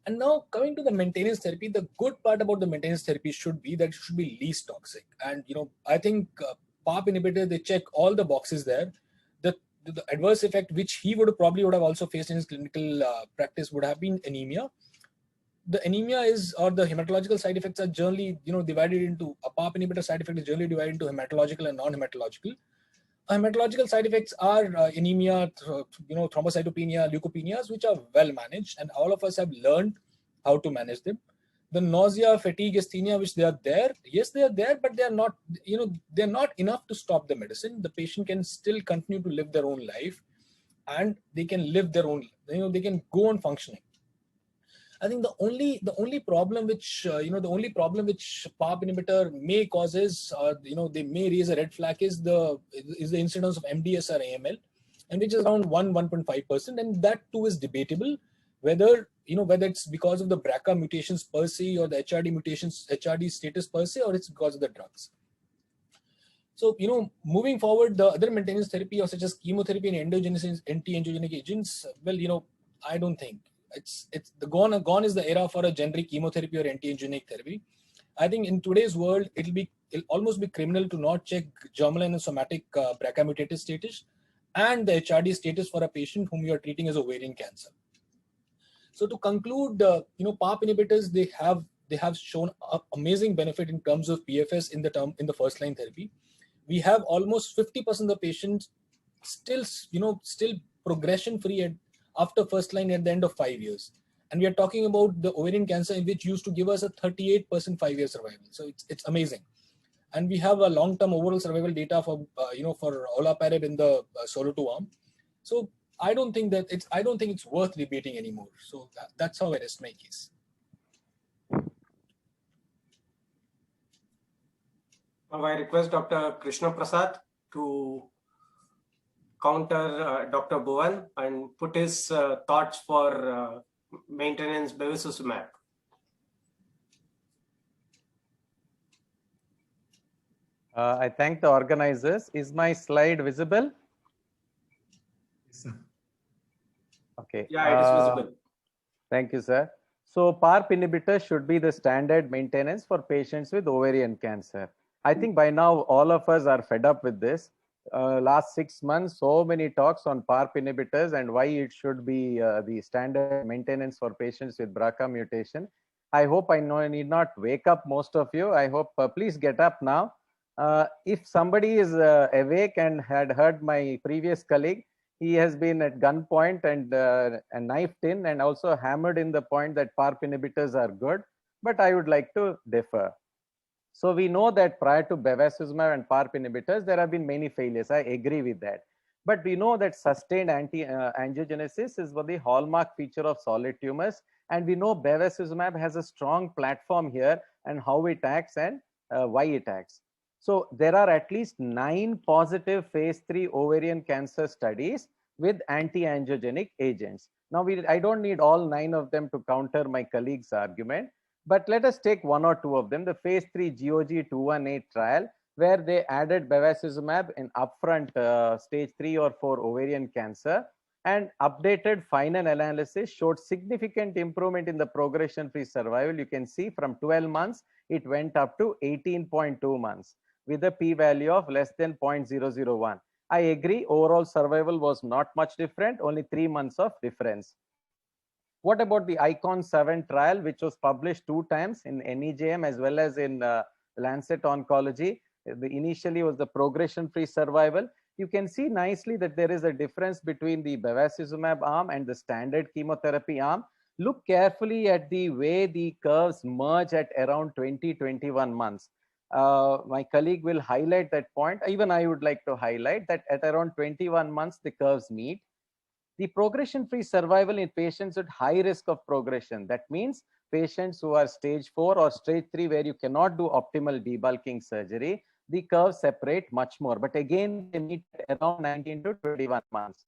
And now coming to the maintenance therapy, the good part about the maintenance therapy should be that it should be least toxic. And I think PARP inhibitor, they check all the boxes there. The adverse effect which he would have also faced in his clinical practice would have been anemia. The anemia or the hematological side effects are generally divided into a PARP inhibitor side effect is generally divided into hematological and non-hematological. Hematological side effects are anemia, thrombocytopenia, leukopenias, which are well managed, and all of us have learned how to manage them. The nausea, fatigue, asthenia, which they are there, yes, they are there, but they are not, they're not enough to stop the medicine. The patient can still continue to live their own life, and they can live their own, they can go on functioning. I think the only problem which PARP inhibitor may cause is, they may raise a red flag is the incidence of MDS or AML, and which is around 1.5%, and that too is debatable whether it's because of the BRCA mutations per se or the HRD mutations, HRD status per se, or it's because of the drugs. So moving forward, the other maintenance therapy such as chemotherapy and endogenous anti-angiogenic agents, well, I don't think. it's the gone is the era for a generic chemotherapy or anti-angiogenic therapy. I think in today's world, it'll almost be criminal to not check germline and somatic BRCA mutated status and the HRD status for a patient whom you are treating as ovarian cancer. So to conclude, PARP inhibitors, they have shown amazing benefit in terms of PFS in the first line therapy. We have almost 50% of the patients still progression free after first line at the end of 5 years. And we are talking about the ovarian cancer, which used to give us a 38% 5-year survival. So it's amazing. And we have a long-term overall survival data for for olaparib in the solo 2 arm. So I don't think it's worth debating anymore. So that's how I rest my case. Now I request Dr. Krishna Prasad to counter Dr. Bhuvan and put his thoughts for maintenance bevacizumab. I thank the organizers. Is my slide visible? Yes, sir. Okay. Yeah, it is visible. Thank you, sir. So PARP inhibitors should be the standard maintenance for patients with ovarian cancer. I think by now all of us are fed up with this. Last 6 months, so many talks on PARP inhibitors and why it should be the standard maintenance for patients with BRCA mutation. I hope I need not wake up most of you. I hope please get up now. If somebody is awake and had heard my previous colleague, he has been at gunpoint and knifed in and also hammered in the point that PARP inhibitors are good, but I would like to differ. So we know that prior to bevacizumab and PARP inhibitors, there have been many failures. I agree with that. But we know that sustained anti-angiogenesis is the hallmark feature of solid tumors. And we know bevacizumab has a strong platform here and how it acts and why it acts. So there are at least 9 positive phase 3 ovarian cancer studies with anti-angiogenic agents. Now, I don't need all 9 of them to counter my colleague's argument, but let us take 1 or 2 of them. The phase 3 GOG 218 trial, where they added bevacizumab in upfront stage 3 or 4 ovarian cancer, and updated final analysis showed significant improvement in the progression-free survival. You can see from 12 months, it went up to 18.2 months with a p-value of less than 0.001. I agree, overall survival was not much different, only 3 months of difference. What about the ICON 7 trial, which was published 2 times in NEJM as well as in Lancet Oncology? Initially was the progression-free survival. You can see nicely that there is a difference between the bevacizumab arm and the standard chemotherapy arm. Look carefully at the way the curves merge at around 20-21 months. My colleague will highlight that point. Even I would like to highlight that at around 21 months, the curves meet. The progression-free survival in patients with high risk of progression, that means patients who are stage 4 or stage 3 where you cannot do optimal debulking surgery, the curves separate much more. But again, they meet around 19 to 21 months.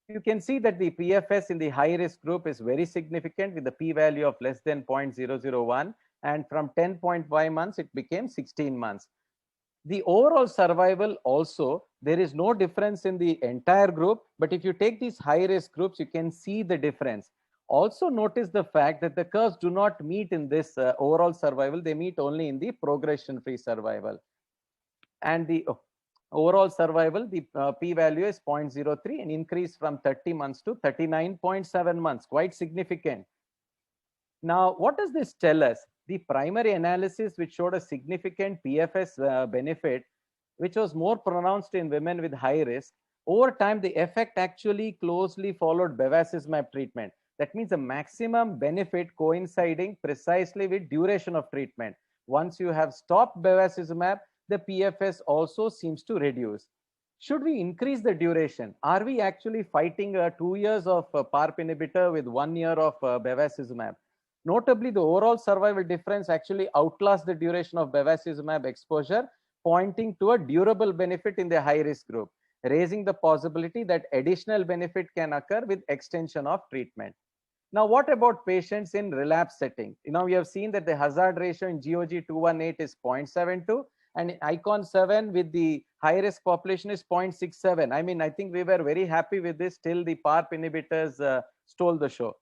You can see that the PFS in the high-risk group is very significant with the p-value of less than 0.001. And from 10.5 months, it became 16 months. The overall survival also, there is no difference in the entire group, but if you take these high-risk groups, you can see the difference. Also notice the fact that the curves do not meet in this overall survival, they meet only in the progression-free survival. And the overall survival, the p-value is 0.03, an increase from 30 months to 39.7 months, quite significant. Now, what does this tell us? The primary analysis, which showed a significant PFS benefit, which was more pronounced in women with high risk, over time, the effect actually closely followed bevacizumab treatment. That means a maximum benefit coinciding precisely with duration of treatment. Once you have stopped bevacizumab, the PFS also seems to reduce. Should we increase the duration? Are we actually fighting 2 years of PARP inhibitor with 1 year of bevacizumab? Notably, the overall survival difference actually outlasts the duration of bevacizumab exposure, pointing to a durable benefit in the high-risk group, raising the possibility that additional benefit can occur with extension of treatment. Now, what about patients in relapse setting? Now, we have seen that the hazard ratio in GOG 218 is 0.72, and in ICON 7 with the high-risk population is 0.67. I mean, I think we were very happy with this till the PARP inhibitors stole the show.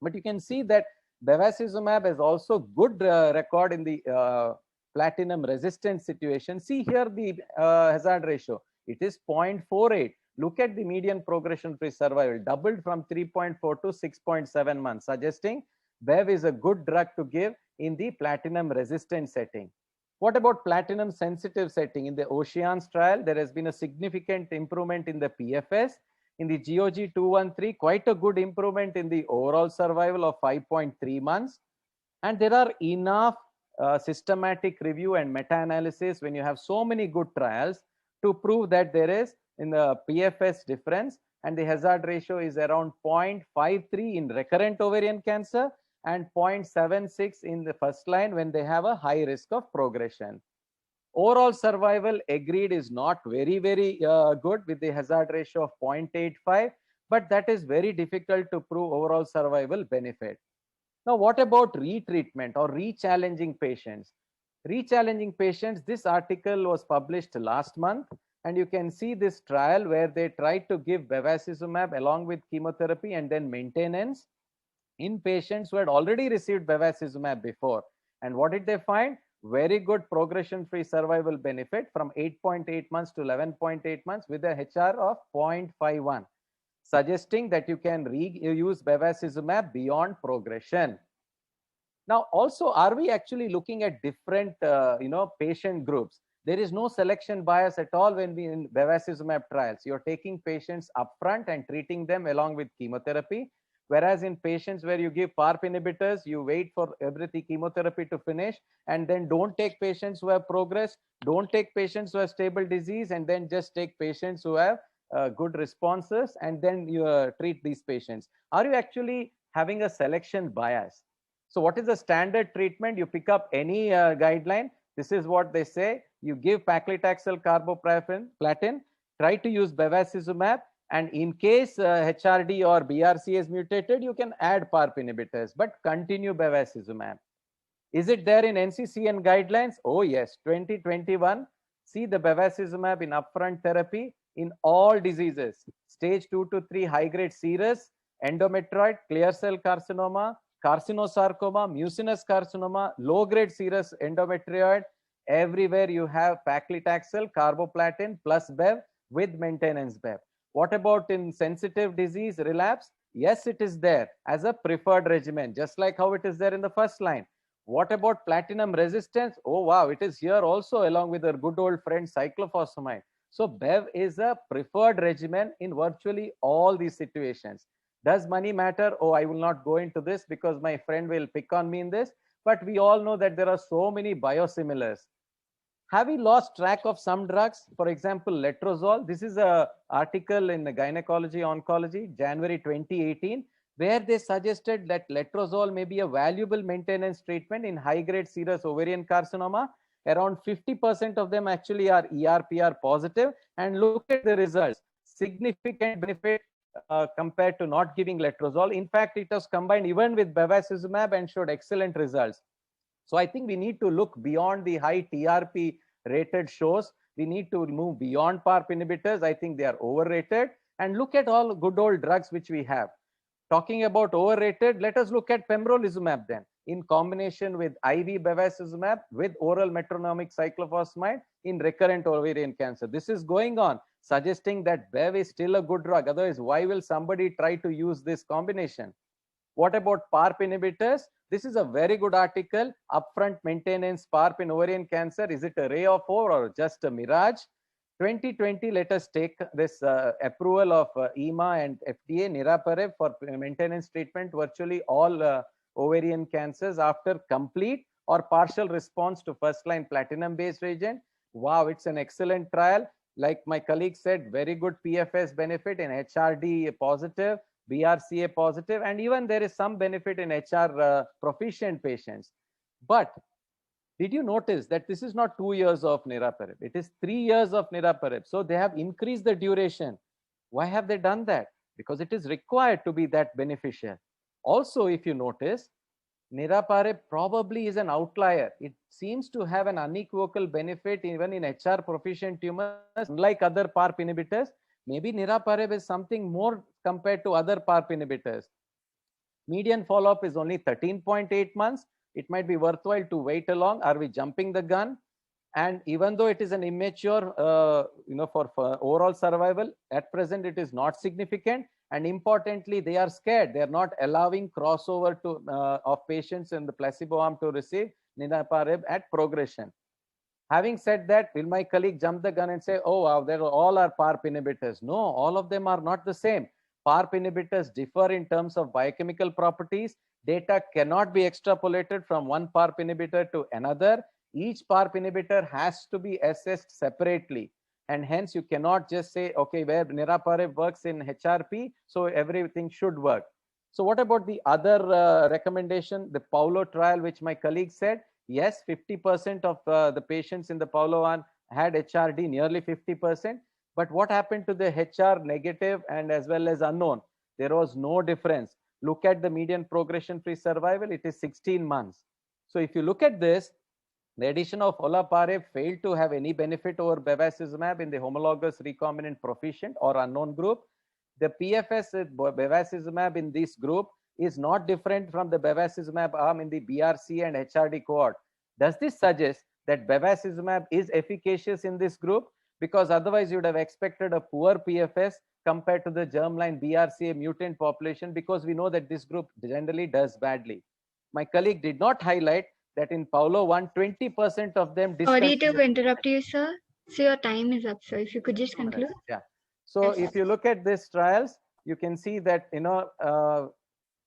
But you can see that bevacizumab has also good record in the platinum resistant situation. See here the hazard ratio. It is 0.48. Look at the median progression-free survival, doubled from 3.4 to 6.7 months, suggesting Bev is a good drug to give in the platinum resistant setting. What about platinum sensitive setting? In the Oceans trial, there has been a significant improvement in the PFS. In the GOG 213, quite a good improvement in the overall survival of 5.3 months. And there are enough systematic review and meta-analysis when you have so many good trials to prove that there is in the PFS difference, and the hazard ratio is around 0.53 in recurrent ovarian cancer and 0.76 in the first line when they have a high risk of progression. Overall survival agreed is not very good with the hazard ratio of 0.85, but that is very difficult to prove overall survival benefit. Now, what about retreatment or re-challenging patients? Re-challenging patients, this article was published last month, and you can see this trial where they tried to give bevacizumab along with chemotherapy and then maintenance in patients who had already received bevacizumab before. And what did they find? Very good progression-free survival benefit from 8.8 months to 11.8 months with a HR of 0.51, suggesting that you can reuse bevacizumab beyond progression. Now, also, are we actually looking at different, patient groups? There is no selection bias at all when we in bevacizumab trials. You're taking patients upfront and treating them along with chemotherapy. Whereas in patients where you give PARP inhibitors, you wait for every chemotherapy to finish and then don't take patients who have progressed, don't take patients who have stable disease, and then just take patients who have good responses and then you treat these patients. Are you actually having a selection bias? So what is the standard treatment? You pick up any guideline. This is what they say. You give paclitaxel carboplatin, try to use bevacizumab, and in case HRD or BRCA is mutated, you can add PARP inhibitors, but continue bevacizumab. Is it there in NCCN guidelines? Oh yes, 2021. See the bevacizumab in upfront therapy in all diseases, stage 2 to 3 high-grade serous, endometrioid, clear cell carcinoma, carcinosarcoma, mucinous carcinoma, low-grade serous endometrioid. Everywhere you have paclitaxel, carboplatin plus Bev with maintenance Bev. What about in sensitive disease relapse? Yes, it is there as a preferred regimen, just like how it is there in the first line. What about platinum resistance? Oh wow, it is here also along with our good old friend cyclophosphamide. So Bev is a preferred regimen in virtually all these situations. Does money matter? Oh, I will not go into this because my friend will pick on me in this, but we all know that there are so many biosimilars. Have we lost track of some drugs? For example, letrozole. This is an article in the Gynecology Oncology, January 2018, where they suggested that letrozole may be a valuable maintenance treatment in high-grade serous ovarian carcinoma. Around 50% of them actually are ER/PR positive. And look at the results. Significant benefit compared to not giving letrozole. In fact, it was combined even with bevacizumab and showed excellent results. So I think we need to look beyond the high TRP rated shows. We need to move beyond PARP inhibitors. I think they are overrated. And look at all good old drugs which we have. Talking about overrated, let us look at pembrolizumab then, in combination with IV bevacizumab with oral metronomic cyclophosphamide in recurrent ovarian cancer. This is going on, suggesting that Bev is still a good drug. Otherwise, why will somebody try to use this combination? What about PARP inhibitors? This is a very good article. Upfront maintenance PARP in ovarian cancer. Is it a ray of hope or just a mirage? 2020, let us take this approval of EMA and FDA, niraparib for maintenance treatment, virtually all ovarian cancers after complete or partial response to first-line platinum-based agent. Wow, it's an excellent trial. Like my colleague said, very good PFS benefit in HRD positive, BRCA positive, and even there is some benefit in HR proficient patients. But did you notice that this is not 2 years of niraparib? It is 3 years of niraparib. So they have increased the duration. Why have they done that? Because it is required to be that beneficial. Also, if you notice, niraparib probably is an outlier. It seems to have an unequivocal benefit even in HR proficient tumors, unlike other PARP inhibitors. Maybe niraparib is something more compared to other PARP inhibitors. Median follow-up is only 13.8 months. It might be worthwhile to wait along. Are we jumping the gun? And even though it is an immature, for overall survival, at present it is not significant. And importantly, they are scared. They are not allowing crossover to of patients in the placebo arm to receive niraparib at progression. Having said that, will my colleague jump the gun and say, oh, wow, they're all are PARP inhibitors? No, all of them are not the same. PARP inhibitors differ in terms of biochemical properties. Data cannot be extrapolated from one PARP inhibitor to another. Each PARP inhibitor has to be assessed separately. And hence, you cannot just say, okay, where niraparib works in HRP, so everything should work. So what about the other recommendation, the Paulo trial, which my colleague said? Yes, 50% of the patients in the Paulo one had HRD, nearly 50%. But what happened to the HR negative and as well as unknown? There was no difference. Look at the median progression-free survival. It is 16 months. So if you look at this, the addition of olaparib failed to have any benefit over bevacizumab in the homologous recombinant proficient or unknown group. The PFS with bevacizumab in this group is not different from the bevacizumab arm in the BRC and HRD cohort. Does this suggest that bevacizumab is efficacious in this group? Because otherwise you would have expected a poor PFS compared to the germline BRCA mutant population, because we know that this group generally does badly. My colleague did not highlight that in Paulo 1, 20% of them Sorry to interrupt you, sir. So your time is up, sir. If you could just conclude. Yeah. So if you look at these trials, you can see that,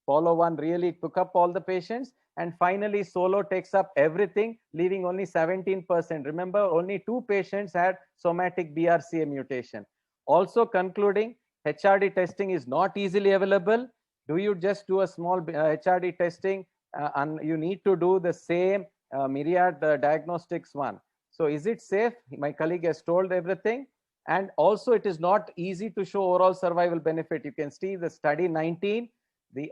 Paulo 1 really took up all the patients, and finally Solo takes up everything, leaving only 17%. Remember, only 2 patients had somatic BRCA mutation. Also concluding, HRD testing is not easily available. Do you just do a small HRD testing and you need to do the same myriad diagnostics one? So is it safe? My colleague has told everything. And also it is not easy to show overall survival benefit. You can see the study 19,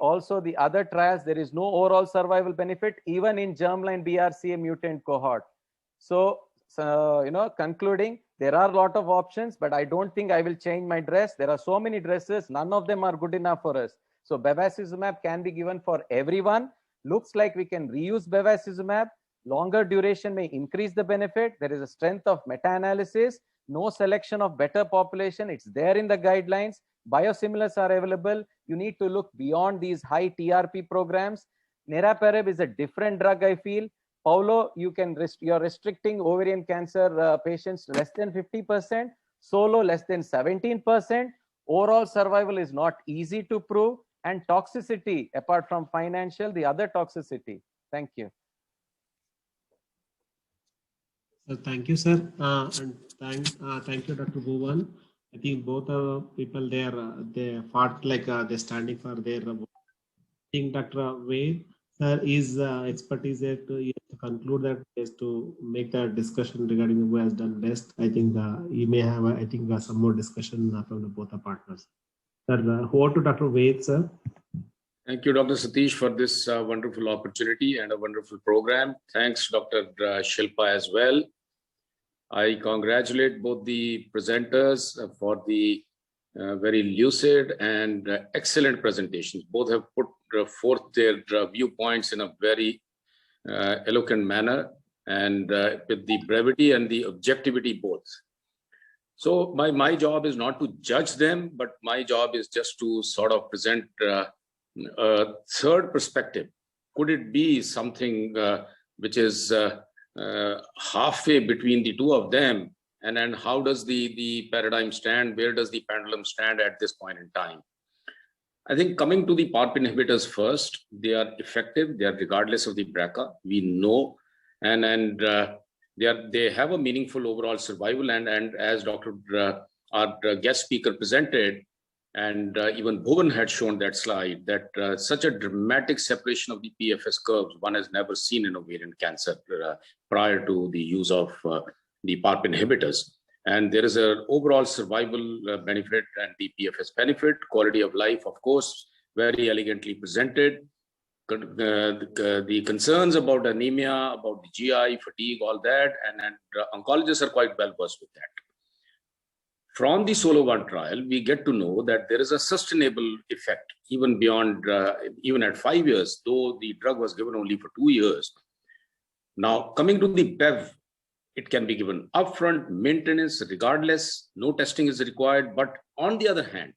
also the other trials, there is no overall survival benefit even in germline BRCA mutant cohort. So concluding, there are a lot of options, but I don't think I will change my dress. There are so many dresses, none of them are good enough for us. So bevacizumab can be given for everyone. Looks like we can reuse bevacizumab. Longer duration may increase the benefit. There is a strength of meta-analysis. No selection of better population. It's there in the guidelines. Biosimilars are available. You need to look beyond these high TRP programs. Niraparib is a different drug, I feel. Paulo, you're restricting ovarian cancer patients less than 50%. Solo less than 17%. Overall survival is not easy to prove. And toxicity, apart from financial, the other toxicity. Thank you. So thank you, sir, and thank you, Dr. Bhuvan. I think both people there, they fought like they're standing for their. I think Dr. Vaid, sir, is expertise there to conclude that, is to make the discussion regarding who has done best. I think you may have, some more discussion from the both the partners. Sir, over to Dr. Vaid, sir. Thank you, Dr. Satheesh, for this wonderful opportunity and a wonderful program. Thanks, Dr. Shilpa, as well. I congratulate both the presenters for the very lucid and excellent presentations. Both have put forth their viewpoints in a very eloquent manner, and with the brevity and the objectivity both. So my job is not to judge them, but my job is just to sort of present a third perspective. Could it be something which is halfway between the two of them? And then how does the paradigm stand? Where does the pendulum stand at this point in time? I think coming to the PARP inhibitors first, they are effective. They are regardless of the BRCA. We know, and they have a meaningful overall survival. And as our guest speaker presented, and even Bhuvan had shown that slide, that such a dramatic separation of the PFS curves one has never seen in ovarian cancer prior to the use of the PARP inhibitors. And there is an overall survival benefit and the PFS benefit, quality of life, of course, very elegantly presented. The concerns about anemia, about the GI, fatigue, all that, and oncologists are quite well versed with that. from the SOLO-1 trial, we get to know that there is a sustainable effect even beyond, even at 5 years, though the drug was given only for 2 years. Now, coming to the Bev, it can be given upfront, maintenance, regardless, no testing is required. But on the other hand,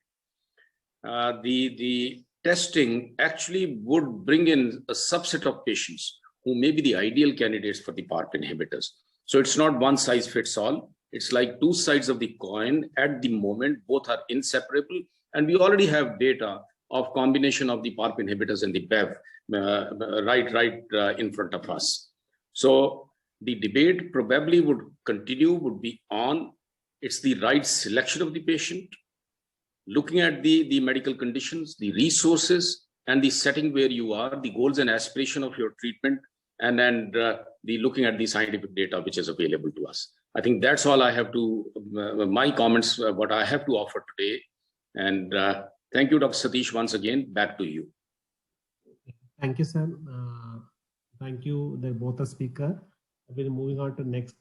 the testing actually would bring in a subset of patients who may be the ideal candidates for the PARP inhibitors. So it's not one size fits all. It's like two sides of the coin at the moment. Both are inseparable. And we already have data of combination of the PARP inhibitors and the Bev right in front of us. So the debate probably would continue, would be on, it's the right selection of the patient, looking at the medical conditions, the resources, and the setting where you are, the goals and aspiration of your treatment, and then the looking at the scientific data which is available to us. I think that's all I have to, my comments, what I have to offer today. And thank you, Dr. Satheesh, once again. Back to you. Thank you, sir. Thank you, both the speaker. We're moving on to next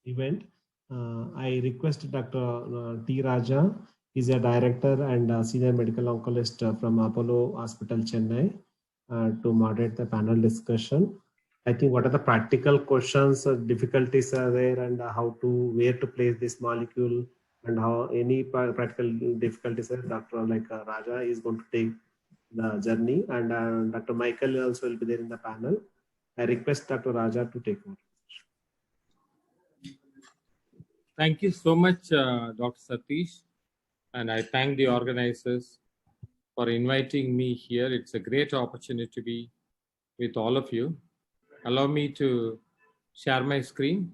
event. I request Dr. T. Raja. He's a director and senior medical oncologist from Apollo Hospital, Chennai, to moderate the panel discussion. I think what are the practical questions, difficulties are there, and where to place this molecule, and how any practical difficulties are. Dr. Raja is going to take the journey, and Dr. Michael also will be there in the panel. I request Dr. Raja to take over. Thank you so much, Dr. Satheesh, and I thank the organizers for inviting me here. It's a great opportunity to be with all of you. Allow me to share my screen.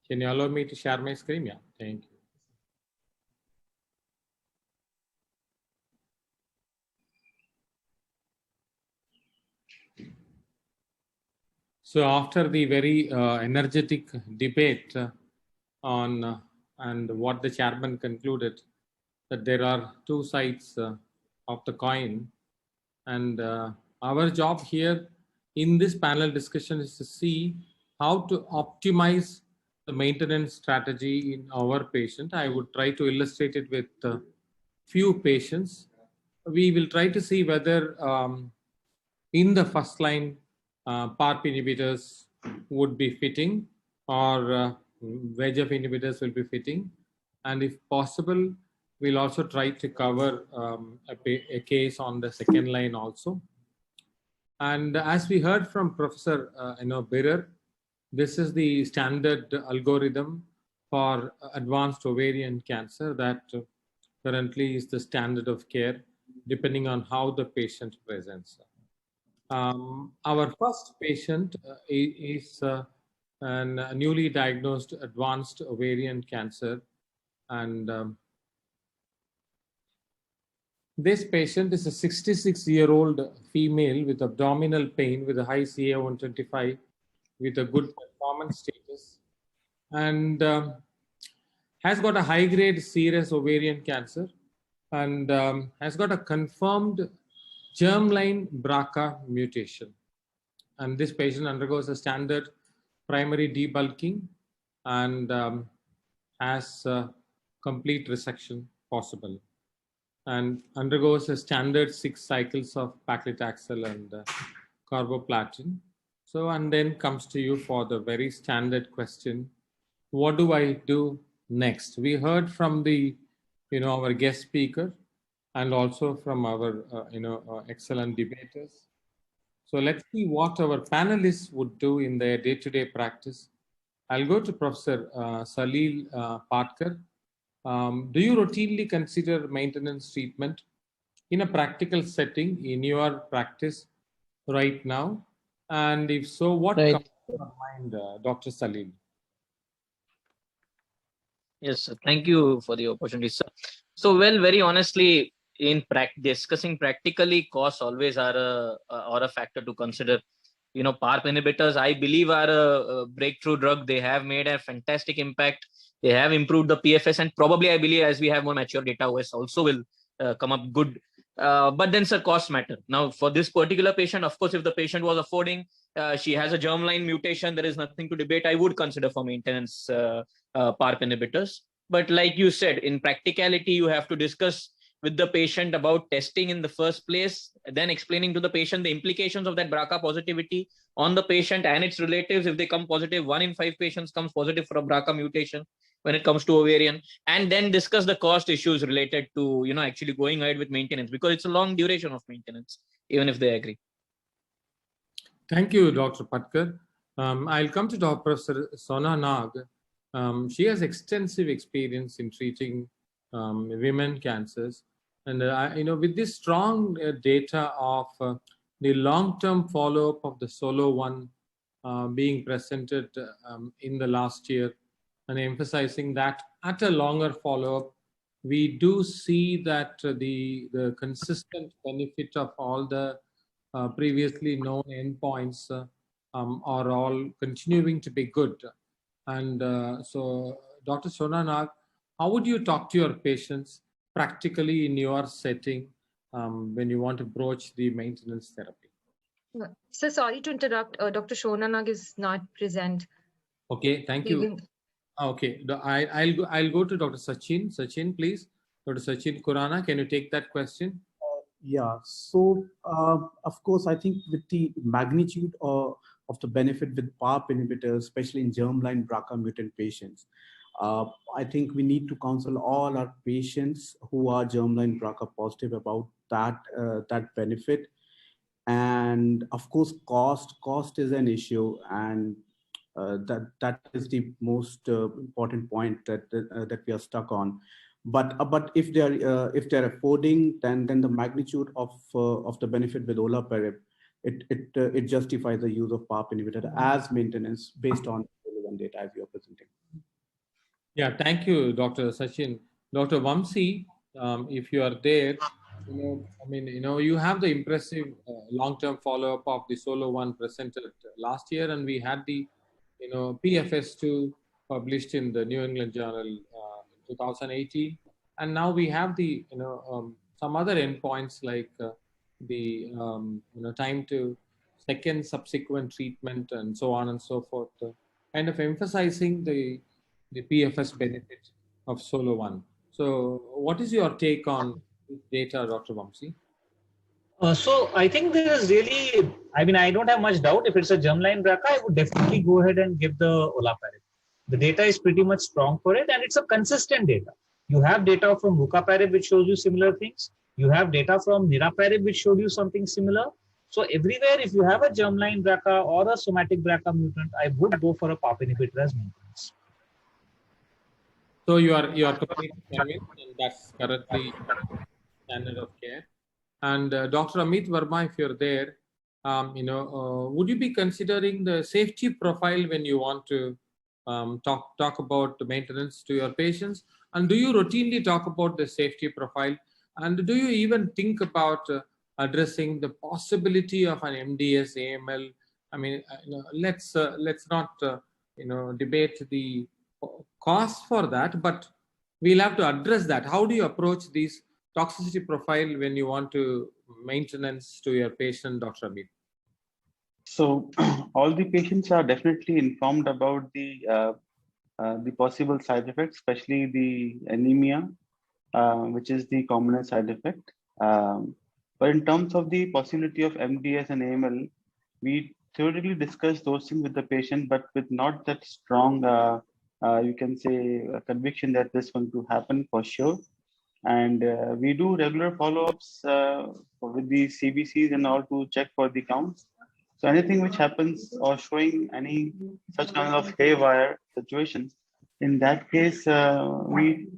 Can you allow me to share my screen? Yeah, thank you. So after the very energetic debate on and what the chairman concluded, that there are two sides of the coin, and our job here in this panel discussion is to see how to optimize the maintenance strategy in our patient. I would try to illustrate it with few patients. We will try to see whether in the first line PARP inhibitors would be fitting, or VEGF inhibitors will be fitting. And if possible, we'll also try to cover a case on the second line also. And as we heard from Professor Birrer, this is the standard algorithm for advanced ovarian cancer that currently is the standard of care, depending on how the patient presents. Our first patient is a newly diagnosed advanced ovarian cancer, and this patient is a 66-year-old female with abdominal pain with a high CA-125 with a good performance status, and has got a high-grade serous ovarian cancer, and has got a confirmed germline BRCA mutation. And this patient undergoes a standard primary debulking and has complete resection possible, and undergoes a standard 6 cycles of paclitaxel and carboplatin. So, and then comes to you for the very standard question, what do I do next? We heard from the, our guest speaker, and also from our, excellent debaters. So let's see what our panelists would do in their day-to-day practice. I'll go to Professor Salil Patkar. Do you routinely consider maintenance treatment in a practical setting in your practice right now? And if so, what comes to your mind, Dr. Salil? Yes, sir. Thank you for the opportunity, sir. So, well, very honestly, in discussing practically, costs always are a factor to consider. PARP inhibitors, I believe, are a breakthrough drug. They have made a fantastic impact. They have improved the PFS, and probably, I believe, as we have more mature data, OS also will come up good. But then, sir, costs matter. Now, for this particular patient, of course, if the patient was affording she has a germline mutation, there is nothing to debate. I would consider for maintenance PARP inhibitors. But like you said, in practicality, you have to discuss with the patient about testing in the first place, then explaining to the patient the implications of that BRCA positivity on the patient and its relatives. If they come positive, 1 in 5 patients comes positive for a BRCA mutation when it comes to ovarian, and then discuss the cost issues related to, actually going ahead with maintenance, because it's a long duration of maintenance, even if they agree. Thank you, Dr. Patkar. I'll come to Dr. Professor Sona Nag. She has extensive experience in treating women cancers. And, with this strong data of the long-term follow-up of the SOLO-1 being presented in the last year, and emphasizing that at a longer follow-up, we do see that the consistent benefit of all the previously known endpoints are all continuing to be good. And so, Dr. Sona Nag, how would you talk to your patients practically in your setting when you want to broach the maintenance therapy? So sorry to interrupt. Dr. Sona Nag is not present. Okay, thank you. Okay, I'll go to Dr. Sachin. Sachin, please. Dr. Sachin Kurana, can you take that question? Yeah, so of course, I think with the magnitude of the benefit with PARP inhibitors, especially in germline BRCA mutant patients, I think we need to counsel all our patients who are germline BRCA positive about that benefit. And of course, cost is an issue, and that is the most important point that we are stuck on. But if they're affording, then the magnitude of the benefit with olaparib, it justifies the use of PARP inhibitor as maintenance based on the data as you're presenting. Yeah, thank you, Dr. Sachin. Dr. Vamsi, if you are there, you have the impressive long-term follow-up of the SOLO-1 presented last year, and we had the PFS2 published in the New England Journal 2018, and now we have the some other endpoints like the time to second subsequent treatment and so on and so forth, kind of emphasizing the PFS benefit of SOLO-1. So what is your take on this data, Dr. Vamsi? So I think there is really, I don't have much doubt. If it's a germline BRCA, I would definitely go ahead and give the olaparib. The data is pretty much strong for it, and it's a consistent data. You have data from rucaparib which shows you similar things. You have data from niraparib which showed you something similar. So everywhere, if you have a germline BRCA or a somatic BRCA mutant, I would go for a PARP inhibitor as maintenance. So you are completely convinced, and that's currently standard of care. And Dr. Amit Verma, if you're there, would you be considering the safety profile when you want to talk about the maintenance to your patients? And do you routinely talk about the safety profile? And do you even think about addressing the possibility of an MDS AML? Let's not debate the cost for that, but we'll have to address that. How do you approach these toxicity profile when you want to maintenance to your patient, Dr. Amit? So all the patients are definitely informed about the possible side effects, especially the anemia, which is the commonest side effect. But in terms of the possibility of MDS and AML, we theoretically discuss those things with the patient, but with not that strong, you can say, conviction that this is going to happen for sure. And we do regular follow-ups with the CBCs and all to check for the counts. So anything which happens or showing any such kind of haywire situations, in that case, we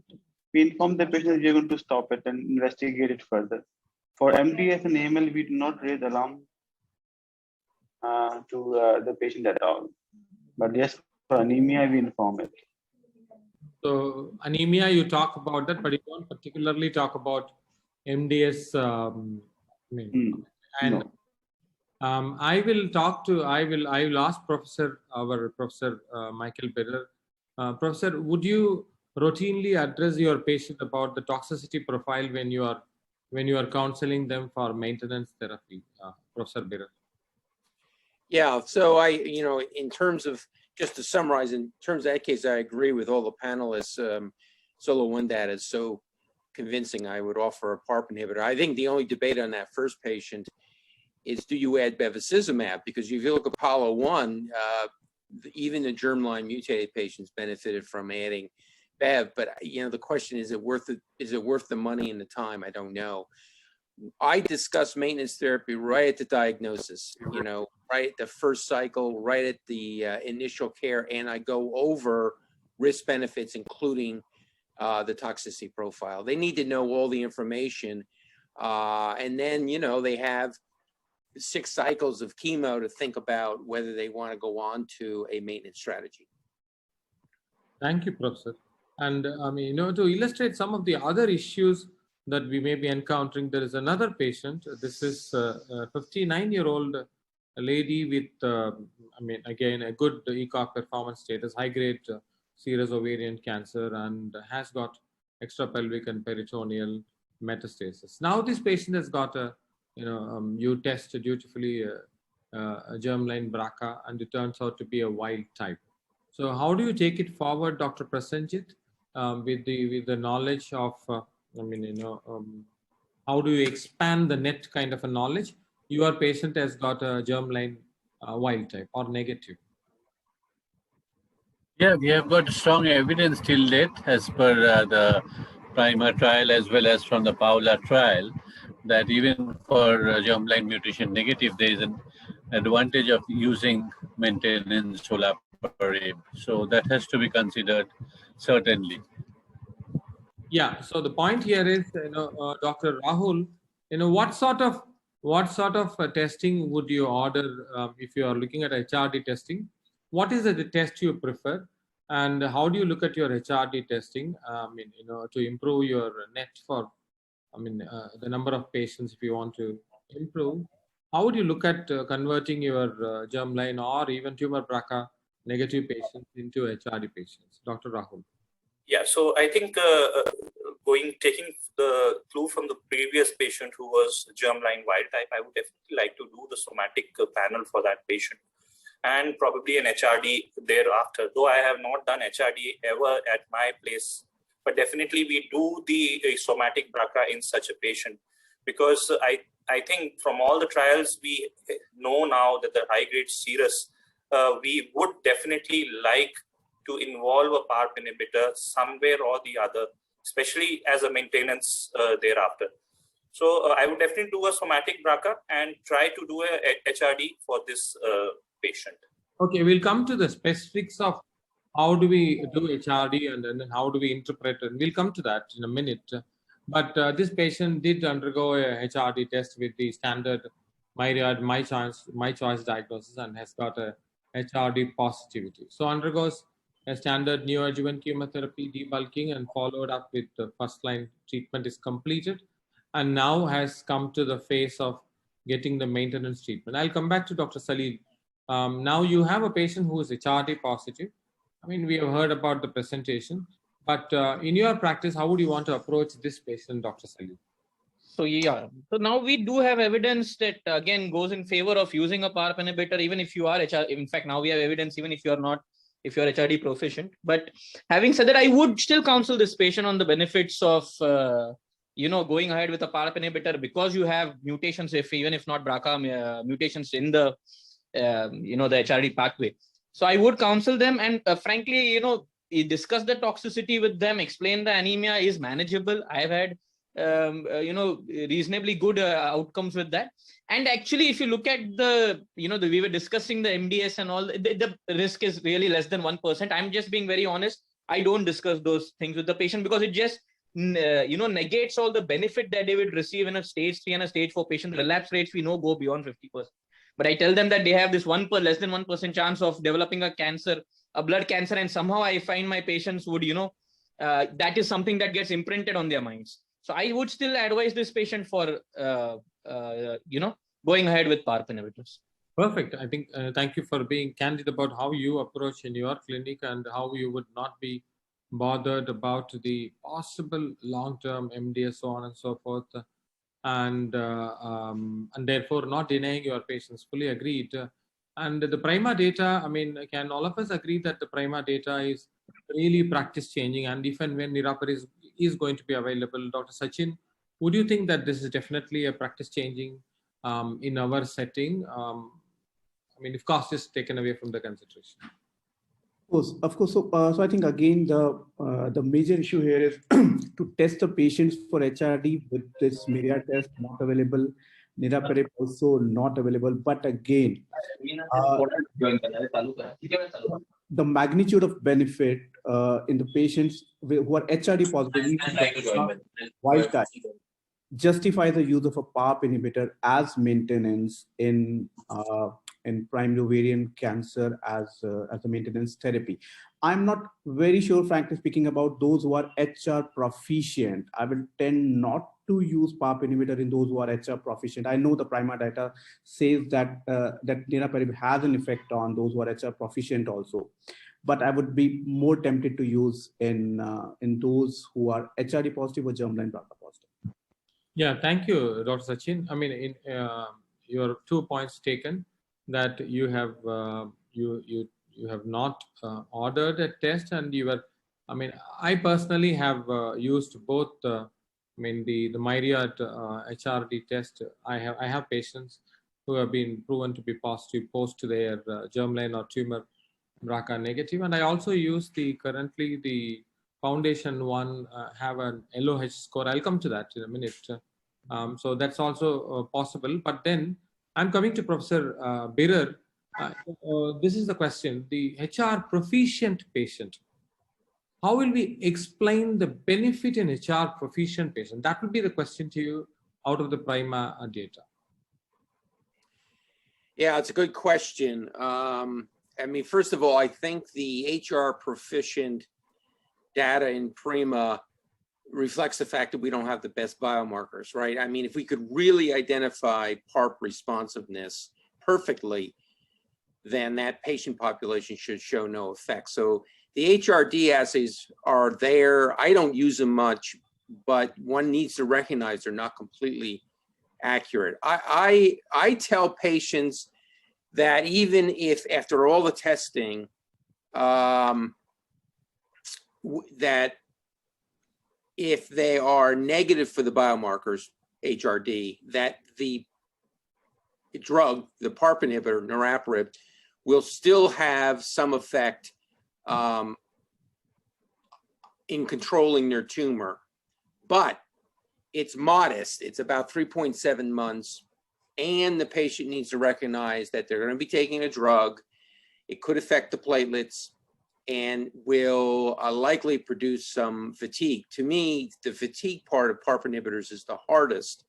inform the patient that we are going to stop it and investigate it further. For MDS and AML, we do not raise alarm to the patient at all. But yes, for anemia, we inform it. So anemia, you talk about that, but you don't particularly talk about MDS. I will ask our Professor Michael Birrer. Professor, would you routinely address your patient about the toxicity profile when you are counseling them for maintenance therapy, Professor Birrer? Yeah, so in terms of, just to summarize, in terms of that case, I agree with all the panelists. Solo 1 data is so convincing, I would offer a PARP inhibitor. I think the only debate on that first patient is, do you add bevacizumab? Because if you look at Apollo 1, even the germline mutated patients benefited from adding Bev, but the question is it worth it? Is it worth the money and the time? I don't know. I discuss maintenance therapy right at the diagnosis, right at the first cycle, right at the initial care, and I go over risk benefits, including the toxicity profile. They need to know all the information, and then they have 6 cycles of chemo to think about whether they want to go on to a maintenance strategy. Thank you, Professor. And to illustrate some of the other issues that we may be encountering, there is another patient. This is a 59-year-old lady with, again, a good ECOG performance status, high-grade serous ovarian cancer, and has got extrapelvic and peritoneal metastasis. Now this patient has got you test dutifully a germline BRCA, and it turns out to be a wild type. So how do you take it forward, Dr. Prasenjit, with the knowledge of how do you expand the net kind of a knowledge? Your patient has got a germline wild type or negative. Yeah, we have got strong evidence till date as per the primer trial as well as from the Paula trial that even for germline mutation negative, there is an advantage of using maintenance olaparib. So that has to be considered certainly. Yeah. So the point here is, Dr. Rahul, what sort of testing would you order if you are looking at HRD testing? What is the test you prefer, and how do you look at your HRD testing? To improve your net for, the number of patients if you want to improve. How would you look at converting your germline or even tumor BRCA negative patients into HRD patients, Dr. Rahul? Yeah, so I think taking the clue from the previous patient who was germline wild type, I would definitely like to do the somatic panel for that patient and probably an HRD thereafter. Though I have not done HRD ever at my place, but definitely we do the somatic BRCA in such a patient, because I think from all the trials we know now that the high-grade serous, we would definitely like to involve a PARP inhibitor somewhere or the other, especially as a maintenance thereafter. So I would definitely do a somatic BRCA and try to do a HRD for this patient. Okay, we'll come to the specifics of how do we do HRD and then how do we interpret it. We'll come to that in a minute. But this patient did undergo a HRD test with the standard myriad, my choice diagnosis, and has got a HRD positivity. So undergoes a standard neoadjuvant chemotherapy, debulking, and followed up with the first-line treatment is completed, and now has come to the phase of getting the maintenance treatment. I'll come back to Dr. Salil. Now you have a patient who is HRD positive. We have heard about the presentation, but in your practice, how would you want to approach this patient, Dr. Salil? So yeah, so now we do have evidence that again goes in favor of using a PARP inhibitor, even if you are HRD. In fact, now we have evidence even if you are not, if you're HRD proficient. But having said that, I would still counsel this patient on the benefits of going ahead with a PARP inhibitor, because you have mutations, even if not BRCA mutations in the the HRD pathway. So I would counsel them, and frankly, discuss the toxicity with them, explain the anemia is manageable. I've had reasonably good outcomes with that. And actually, if you look at we were discussing the MDS and all, the risk is really less than 1%. I'm just being very honest. I don't discuss those things with the patient because it just negates all the benefit that they would receive in a stage 3 and a stage 4 patient. The relapse rates we know go beyond 50%. But I tell them that they have this less than 1% chance of developing a cancer, a blood cancer, and somehow I find my patients would, that is something that gets imprinted on their minds. So I would still advise this patient for, going ahead with PARP inhibitors. Perfect. I think, thank you for being candid about how you approach in your clinic and how you would not be bothered about the possible long-term MDS, so on and so forth. And therefore not denying your patients. Fully agreed. And the PRIMA data, I mean, can all of us agree that the PRIMA data is really practice changing, and if and when niraparib is going to be available? Dr. Sachin, would you think that this is definitely a practice changing in our setting? I mean, if cost is taken away from the consideration. Of course. So I think again the major issue here is to test the patients for HRD with this Myriad test not available, niraparib also not available. But again, the magnitude of benefit in the patients who are HRD positive, even wild type, justify the use of a PARP inhibitor as maintenance in primary ovarian cancer as a maintenance therapy. I'm not very sure, frankly speaking, about those who are HR proficient. I will tend not to use PARP inhibitor in those who are HR proficient. I know the PRIMA data says that that niraparib has an effect on those who are HR proficient also, but I would be more tempted to use in those who are HRD positive or germline BRCA positive. Yeah, thank you, Dr. Sachin. I mean, in your 2 points taken, that you have you have not ordered a test, and you were, I mean, I personally have used both. I mean, the Myriad HRD test. I have patients who have been proven to be positive post their germline or tumor BRCA negative, and I also use currently the Foundation one have an LOH score. I'll come to that in a minute. So that's also possible. But then I'm coming to Professor Birrer. This is the question: the HR proficient patient. How will we explain the benefit in HR proficient patient? That would be the question to you out of the PRIMA data. Yeah, it's a good question. I mean, first of all, I think the HR proficient data in PRIMA reflects the fact that we don't have the best biomarkers, right? I mean, if we could really identify PARP responsiveness perfectly, then that patient population should show no effect. So the HRD assays are there. I don't use them much, but one needs to recognize they're not completely accurate. I tell patients that even if after all the testing, that if they are negative for the biomarkers, HRD, that the drug, the PARP inhibitor, niraparib, will still have some effect in controlling their tumor. But it's modest. It's about 3.7 months. And the patient needs to recognize that they're going to be taking a drug. It could affect the platelets and will likely produce some fatigue. To me, the fatigue part of PARP inhibitors is the hardest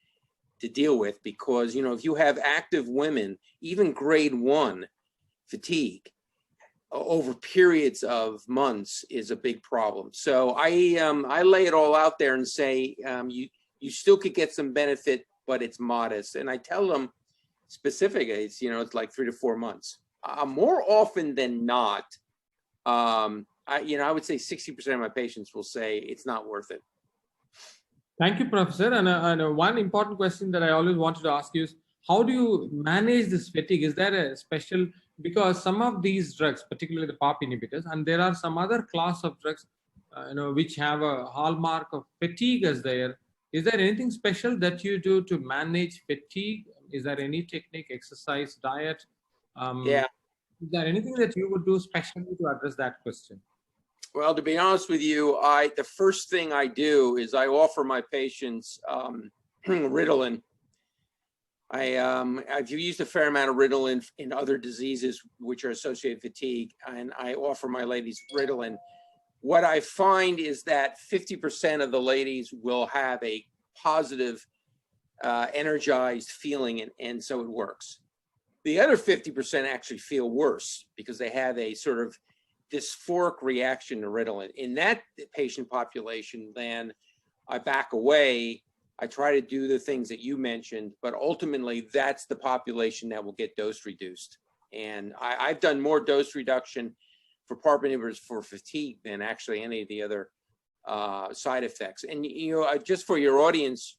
to deal with because, you know, if you have active women, even grade 1 fatigue over periods of months is a big problem. So I lay it all out there and say, you still could get some benefit, but it's modest. And I tell them specifically, it's, you know, it's like 3 to 4 months. More often than not, I would say 60% of my patients will say it's not worth it. Thank you, Professor. And one important question that I always wanted to ask you is, how do you manage this fatigue? Is there a special, because some of these drugs, particularly the PARP inhibitors, and there are some other class of drugs, which have a hallmark of fatigue as there. Is there anything special that you do to manage fatigue? Is there any technique, exercise, diet? Yeah. Is there anything that you would do specially to address that question? Well, to be honest with you, the first thing I do is I offer my patients Ritalin. I've used a fair amount of Ritalin in other diseases which are associated with fatigue, and I offer my ladies Ritalin. What I find is that 50% of the ladies will have a positive, energized feeling, and so it works. The other 50% actually feel worse because they have a sort of dysphoric reaction to Ritalin. In that patient population, then I back away. I try to do the things that you mentioned, but ultimately that's the population that will get dose reduced. And I've done more dose reduction for PARP inhibitors for fatigue than actually any of the other side effects. And just for your audience,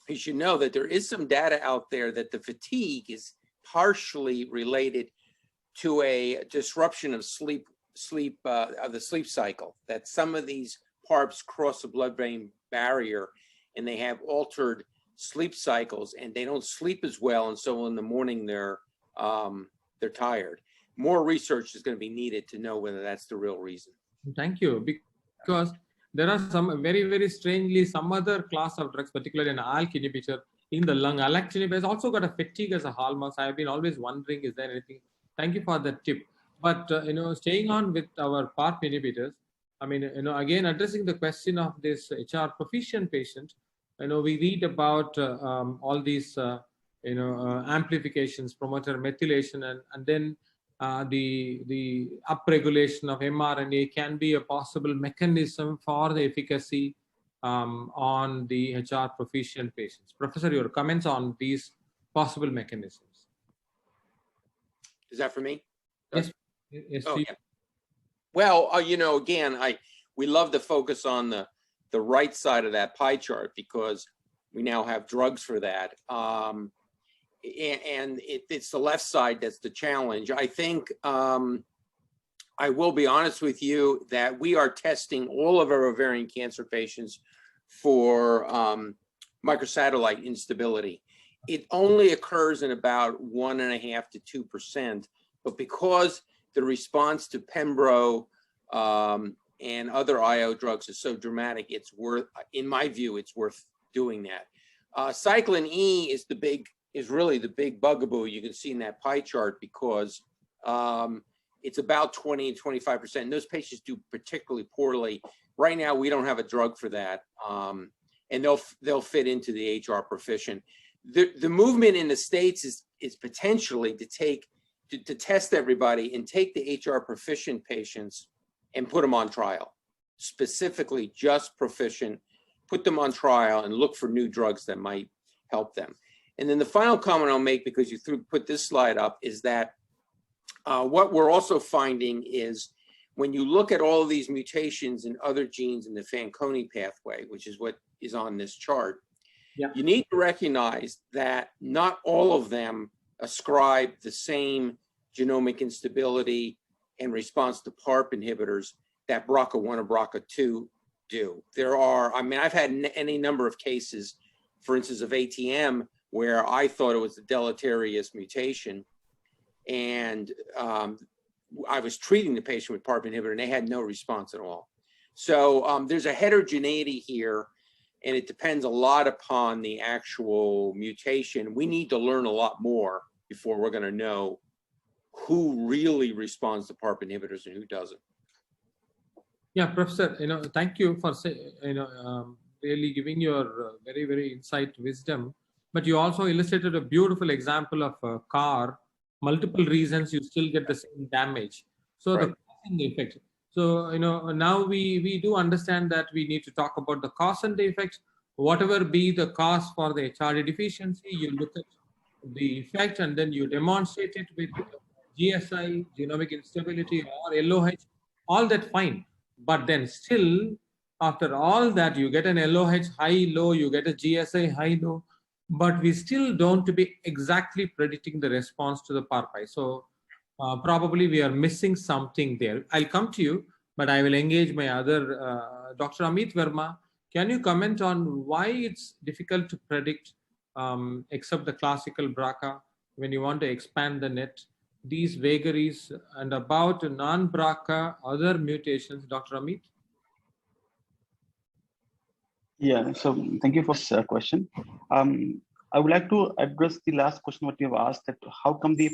you should know that there is some data out there that the fatigue is partially related to a disruption of the sleep cycle, that some of these PARPs cross the blood-brain barrier and they have altered sleep cycles and they don't sleep as well, and so in the morning they're tired. More research is going to be needed to know whether that's the real reason. Thank you. Because there are some very strangely some other class of drugs, particularly an ALK inhibitor in the lung. Alectinib has also got a fatigue as a hallmark. I have been always wondering, is there anything? Thank you for that tip. But staying on with our PARP inhibitors, I mean, again addressing the question of this HR proficient patient, we read about all these amplifications, promoter methylation, and then the upregulation of mRNA can be a possible mechanism for the efficacy on the HR proficient patients. Professor, your comments on these possible mechanisms. Is that for me? Yes. Yes. Oh, yeah. Well, again, we love to focus on the right side of that pie chart because we now have drugs for that. And it's the left side that's the challenge. I think I will be honest with you that we are testing all of our ovarian cancer patients for microsatellite instability. It only occurs in about 1.5% to 2%, but because the response to Pembro and other IO drugs is so dramatic, it's worth, in my view, it's worth doing that. Cyclin E is really the big bugaboo you can see in that pie chart because it's about 20 and 25%. And those patients do particularly poorly. Right now, we don't have a drug for that, and they'll fit into the HR proficient. The movement in the States is potentially to test everybody and take the HR proficient patients and put them on trial, specifically just proficient, put them on trial and look for new drugs that might help them. And then the final comment I'll make, because you put this slide up, is that what we're also finding is when you look at all of these mutations in other genes in the Fanconi pathway, which is what is on this chart, you need to recognize that not all of them ascribe the same genomic instability and response to PARP inhibitors that BRCA1 or BRCA2 do. There are, I've had any number of cases, for instance, of ATM, where I thought it was a deleterious mutation, and I was treating the patient with PARP inhibitor and they had no response at all. So there's a heterogeneity here, and it depends a lot upon the actual mutation. We need to learn a lot more before we're going to know who really responds to PARP inhibitors and who doesn't. Yeah, Professor, thank you for really giving your very insight wisdom. But you also illustrated a beautiful example of a car. Multiple reasons you still get the same damage. So the causing effect. So now we do understand that we need to talk about the cause and the effect. Whatever be the cause for the HRD deficiency, you look at the effect and then you demonstrate it with GSI, genomic instability, or LOH, all that fine. But then still, after all that, you get an LOH high, low, you get a GSI high, low, but we still don't be exactly predicting the response to the PARPi. So probably we are missing something there. I'll come to you, but I will engage my other, Dr. Amit Verma. Can you comment on why it's difficult to predict, except the classical BRCA, when you want to expand the net, these vagaries, and about non-BRCA other mutations, Dr. Amit? Yeah, so thank you for this question. I would like to address the last question what you have asked, that how come the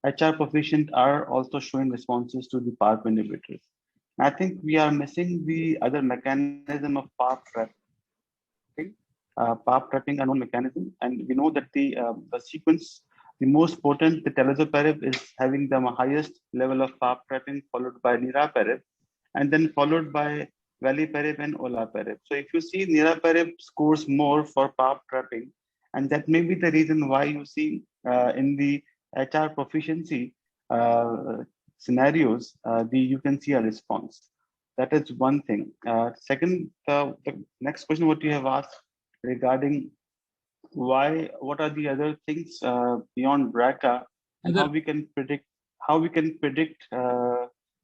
HR proficient are also showing responses to the PARP inhibitors. I think we are missing the other mechanism of PARP trapping. PARP trapping unknown mechanism, and we know that the sequence, the most potent, the talazoparib, is having the highest level of PARP trapping, followed by niraparib, and then followed by veliparib and olaparib. So if you see, niraparib scores more for PARP trapping, and that may be the reason why you see in the HR proficiency scenarios, you can see a response. That is one thing. Second, the next question what you have asked regarding what are the other things beyond BRCA, and how we can predict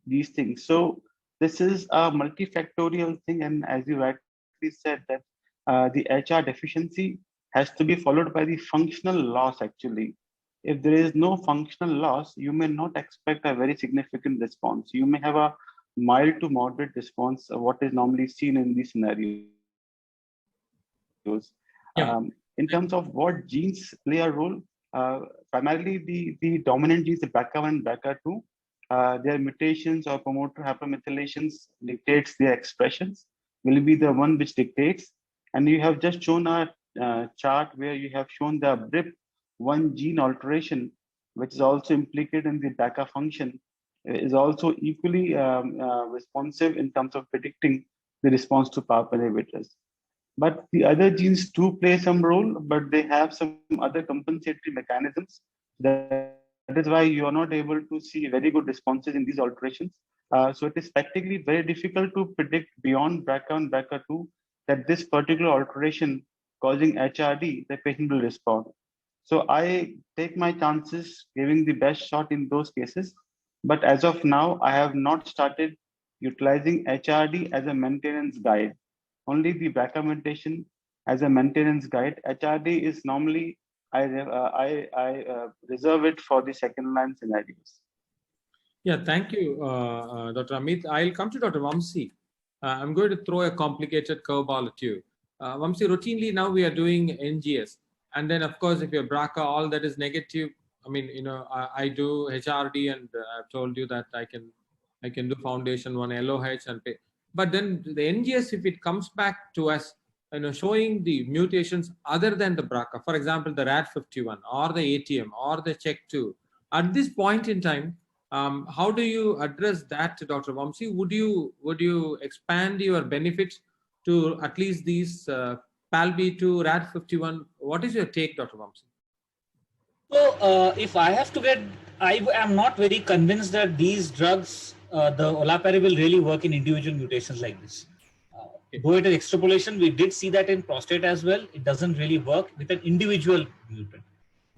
these things. So this is a multifactorial thing, and as you rightly said, that the HR deficiency has to be followed by the functional loss. Actually, if there is no functional loss, you may not expect a very significant response. You may have a mild to moderate response, what is normally seen in these scenarios. In terms of what genes play a role, primarily the dominant genes, the BRCA1 and BRCA2, their mutations or promoter hypermethylations dictates their expressions, will be the one which dictates. And you have just shown a chart where you have shown the BRIP1 gene alteration, which is also implicated in the BRCA function, is also equally responsive in terms of predicting the response to PARP inhibitors. But the other genes do play some role, but they have some other compensatory mechanisms. That is why you are not able to see very good responses in these alterations. So it is practically very difficult to predict beyond BRCA and BRCA2 that this particular alteration causing HRD, the patient will respond. So I take my chances giving the best shot in those cases. But as of now, I have not started utilizing HRD as a maintenance guide. Only the BRCA mutation as a maintenance guide. HRD is normally, I reserve it for the second line scenarios. Yeah, thank you, Dr. Amit. I'll come to Dr. Vamsi. I'm going to throw a complicated curveball at you. Vamsi, routinely now we are doing NGS. And then, of course, if you're BRCA, all that is negative. I mean, you know, I do HRD, and I've told you that I can do foundation one LOH and pay. But then the NGS, if it comes back to us, you know, showing the mutations other than the BRCA, for example, the RAD51 or the ATM or the CHEK2, at this point in time, how do you address that, Dr. Vamsi? Would you expand your benefits to at least these PALB2, RAD51? What is your take, Dr. Vamsi? So if I have to get, I am not very convinced that these drugs, the olaparib will really work in individual mutations like this. Though it is extrapolation, we did see that in prostate as well. It doesn't really work with an individual mutant.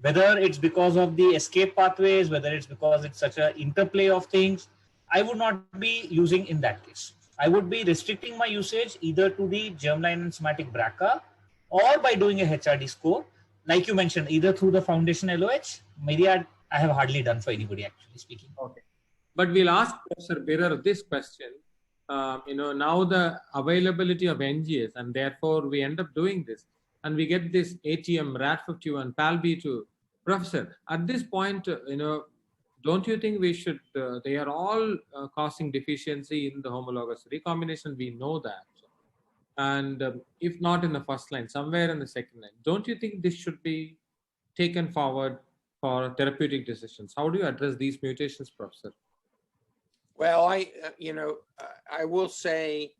Whether it's because of the escape pathways, whether it's because it's such an interplay of things, I would not be using in that case. I would be restricting my usage either to the germline and somatic BRCA or by doing a HRD score, like you mentioned, either through the foundation LOH. Maybe I have hardly done for anybody, actually speaking. Okay. But we'll ask Professor Birrer this question. You know, now the availability of NGS, and therefore we end up doing this, and we get this ATM, RAD51, PALB2. Professor, at this point, you know, don't you think we should, they are all causing deficiency in the homologous recombination, we know that. And if not in the first line, somewhere in the second line, don't you think this should be taken forward for therapeutic decisions? How do you address these mutations, Professor? Well, I will say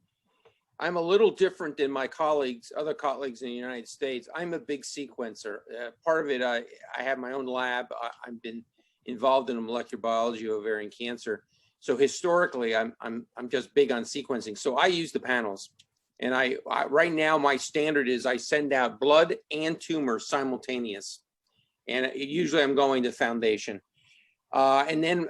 I'm a little different than my colleagues, other colleagues in the United States. I'm a big sequencer. Part of it, I have my own lab. I've been involved in molecular biology of ovarian cancer. So historically, I'm just big on sequencing. So I use the panels. And I right now, my standard is I send out blood and tumor simultaneous. And usually I'm going to foundation. And then,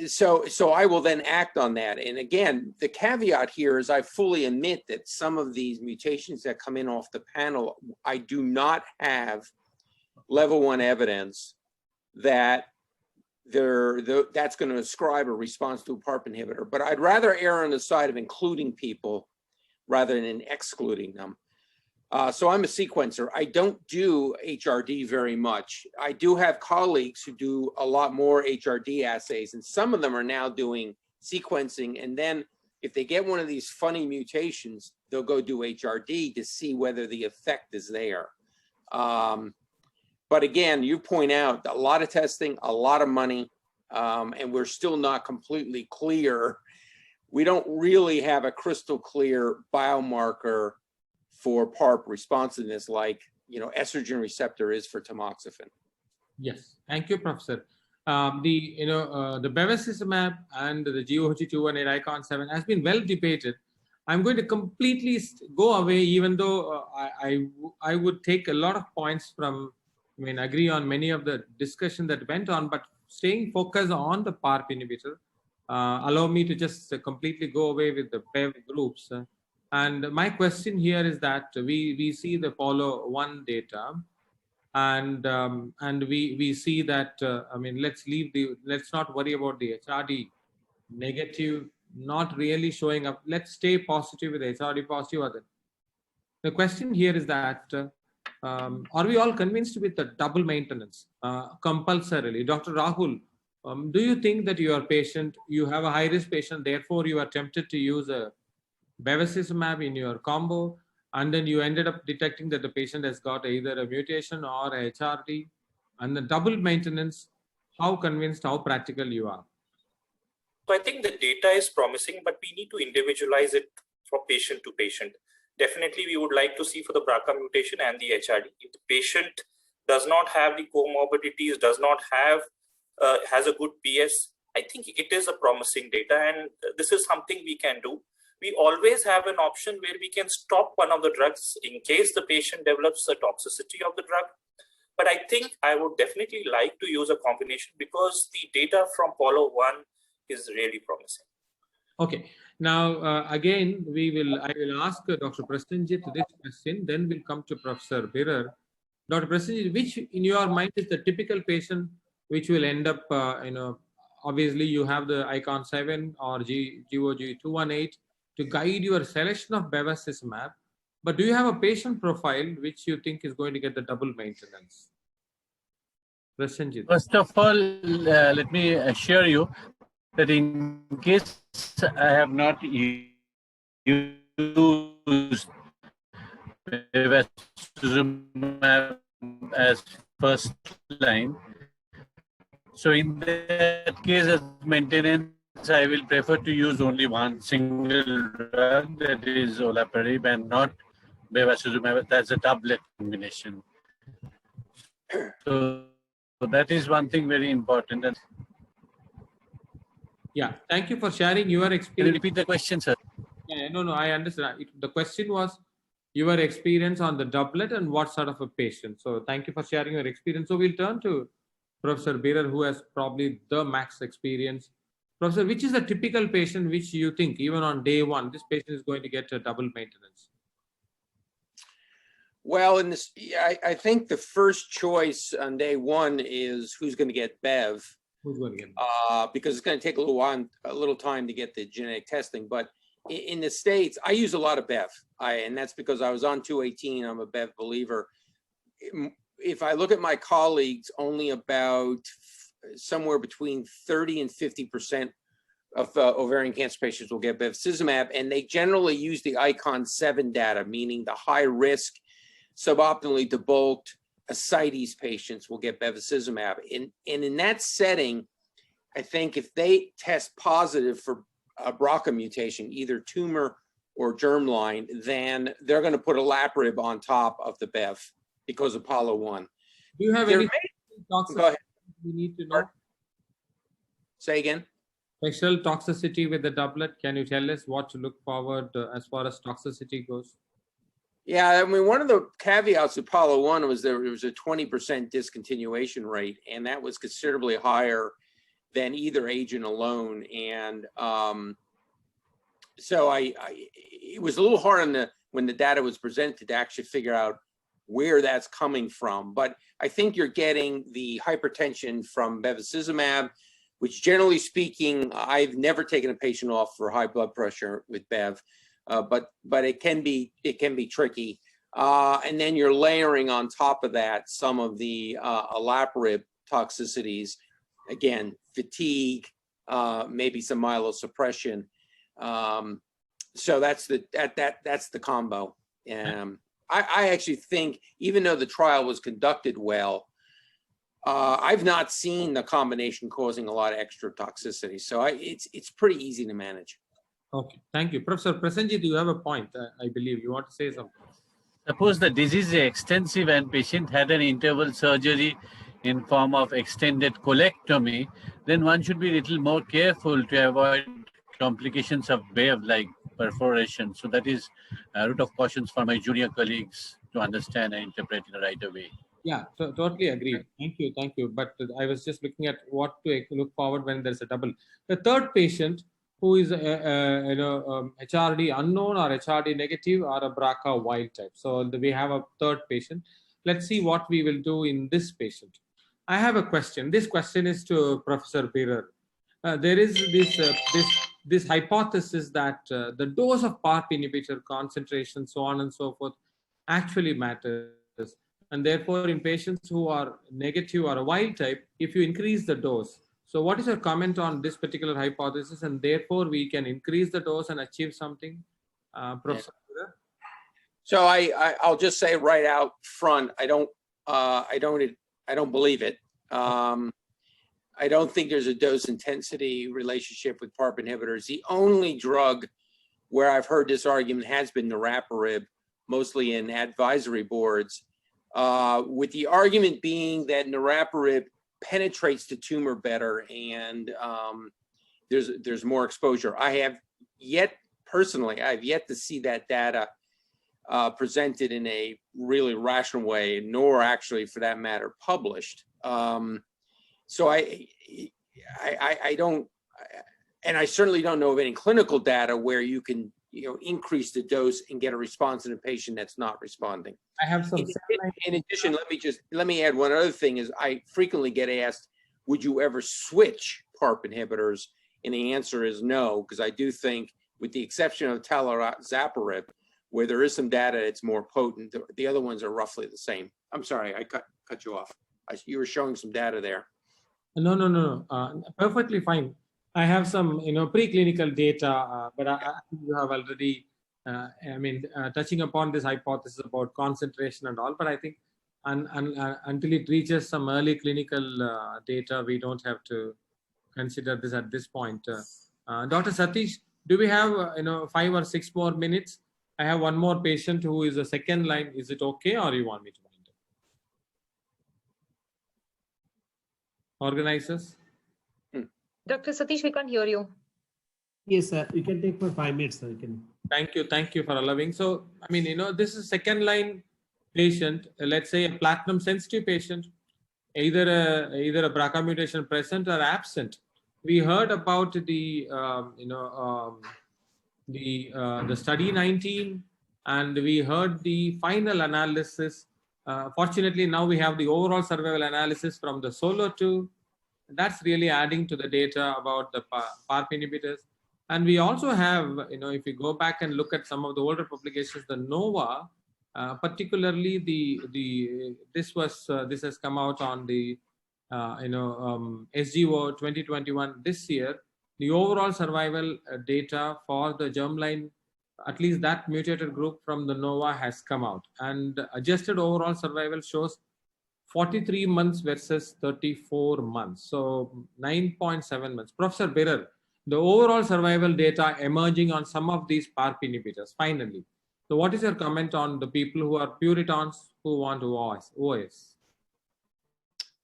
so I will then act on that. And again, the caveat here is I fully admit that some of these mutations that come in off the panel, I do not have level 1 evidence that that's going to ascribe a response to a PARP inhibitor. But I'd rather err on the side of including people rather than excluding them. So I'm a sequencer. I don't do HRD very much. I do have colleagues who do a lot more HRD assays, and some of them are now doing sequencing. And then if they get one of these funny mutations, they'll go do HRD to see whether the effect is there. But again, you point out a lot of testing, a lot of money, and we're still not completely clear. We don't really have a crystal clear biomarker for PARP responsiveness like, you know, estrogen receptor is for tamoxifen. Yes, thank you, Professor. The Bevacizumab and the GOG218 ICON 7 has been well debated. I'm going to completely go away, even though I would take a lot of points from, I mean, agree on many of the discussion that went on, but staying focused on the PARP inhibitor, allow me to just completely go away with the PEV groups. And my question here is that we see the Apollo 1 data, and we see that, I mean, let's not worry about the HRD negative not really showing up. Let's stay positive with HRD positive. Other. The question here is that are we all convinced with the double maintenance compulsorily? Dr. Rahul, do you think that your patient, you have a high-risk patient, therefore you are tempted to use a Bevacizumab in your combo, and then you ended up detecting that the patient has got either a mutation or a HRD, and the double maintenance, how convinced, how practical you are? So I think the data is promising, but we need to individualize it from patient to patient. Definitely, we would like to see for the BRCA mutation and the HRD. If the patient does not have the comorbidities, does not have, has a good PS, I think it is a promising data, and this is something we can do. We always have an option where we can stop one of the drugs in case the patient develops the toxicity of the drug. But I think I would definitely like to use a combination because the data from Apollo 1 is really promising. Okay. Now, again, I will ask Dr. Prasenjit this question, then we'll come to Professor Birrer. Dr. Prasenjit, which in your mind is the typical patient which will end up, obviously you have the ICON 7 or GOG 218 to guide your selection of Bevacizumab, but do you have a patient profile which you think is going to get the double maintenance? Prasenjit. First of all, let me assure you that in case I have not used Bevacizumab as first line, so in that case as maintenance, I will prefer to use only one single drug, that is olaparib, and not Bevacizumab. That's a doublet combination. So that is one thing very important. Yeah, thank you for sharing your experience. Can you repeat the question, sir? Yeah, no, I understand. The question was your experience on the doublet and what sort of a patient. So thank you for sharing your experience. So we'll turn to Professor Birrer, who has probably the max experience. Professor, which is the typical patient which you think, even on day one, this patient is going to get a double maintenance? Well, in this, I think the first choice on day one is who's going to get Bev. Who's going to get Bev? Because it's going to take a little time to get the genetic testing. But in the States, I use a lot of Bev, and that's because I was on 218. I'm a Bev believer. If I look at my colleagues, only about somewhere between 30 and 50% of ovarian cancer patients will get bevacizumab, and they generally use the ICON 7 data, meaning the high risk, suboptimally debulked ascites patients will get bevacizumab. And in that setting, I think if they test positive for a BRCA mutation, either tumor or germline, then they're going to put olaparib on top of the Bev because of Apollo 1. Do you have any toxicity we need to know? Say again? Special toxicity with the doublet. Can you tell us what to look forward as far as toxicity goes? Yeah, I mean, one of the caveats of Apollo 1 was there was a 20% discontinuation rate, and that was considerably higher than either agent alone. And so it was a little hard when the data was presented to actually figure out where that's coming from. But I think you're getting the hypertension from bevacizumab, which generally speaking, I've never taken a patient off for high blood pressure with Bev. But it can be tricky, and then you're layering on top of that some of the olaparib toxicities, again fatigue, maybe some myelosuppression. So that's the combo. I actually think, even though the trial was conducted well, I've not seen the combination causing a lot of extra toxicity. So it's pretty easy to manage. Okay, thank you. Professor Prasenjit, you have a point, I believe. You want to say something? Suppose the disease is extensive and patient had an interval surgery in form of extended colectomy, then one should be a little more careful to avoid complications of Bev, like perforation. So that is a root of cautions for my junior colleagues to understand and interpret in the right way. Yeah, totally agreed. Thank you. But I was just looking at what to look forward when there's a double. The third patient who is HRD unknown or HRD negative or a BRCA wild type. So we have a third patient. Let's see what we will do in this patient. I have a question. This question is to Professor Birrer. There is this hypothesis that the dose of PARP inhibitor concentration, so on and so forth, actually matters. And therefore, in patients who are negative or a wild type, if you increase the dose. So what is your comment on this particular hypothesis? And therefore, we can increase the dose and achieve something, Professor? Yeah. So I'll just say right out front, I don't believe it. I don't think there's a dose intensity relationship with PARP inhibitors. The only drug where I've heard this argument has been niraparib, mostly in advisory boards, with the argument being that niraparib penetrates the tumor better and there's more exposure. I have yet to see that data presented in a really rational way, nor actually, for that matter, published. So I don't, and I certainly don't know of any clinical data where you can increase the dose and get a response in a patient that's not responding. I have some. In addition, let me add one other thing is I frequently get asked, would you ever switch PARP inhibitors? And the answer is no, because I do think, with the exception of talazoparib, where there is some data it's more potent, the other ones are roughly the same. I'm sorry, I cut you off. You were showing some data there. No. Perfectly fine. I have some, preclinical data, but you have already, touching upon this hypothesis about concentration and all. But I think until it reaches some early clinical data, we don't have to consider this at this point. Dr. Satheesh, do we have 5 or 6 more minutes? I have one more patient who is a second line. Is it okay, or you want me to wind up? Organizers? Dr. Satheesh, we can't hear you. Yes, sir. You can take for 5 minutes, sir. You can. Thank you for allowing. So, this is a second line patient, let's say a platinum sensitive patient, either a BRCA mutation present or absent. We heard about the study 19, and we heard the final analysis. Fortunately, now we have the overall survival analysis from the SOLO 2. That's really adding to the data about the PARP inhibitors. And we also have, if you go back and look at some of the older publications, the NOVA, particularly this has come out on the SGO 2021 this year. The overall survival data for the germline, at least that mutated group from the NOVA, has come out, and adjusted overall survival shows 43 months versus 34 months, so 9.7 months. Professor Birrer, the overall survival data emerging on some of these PARP inhibitors, finally. So what is your comment on the people who are Puritans who want OS?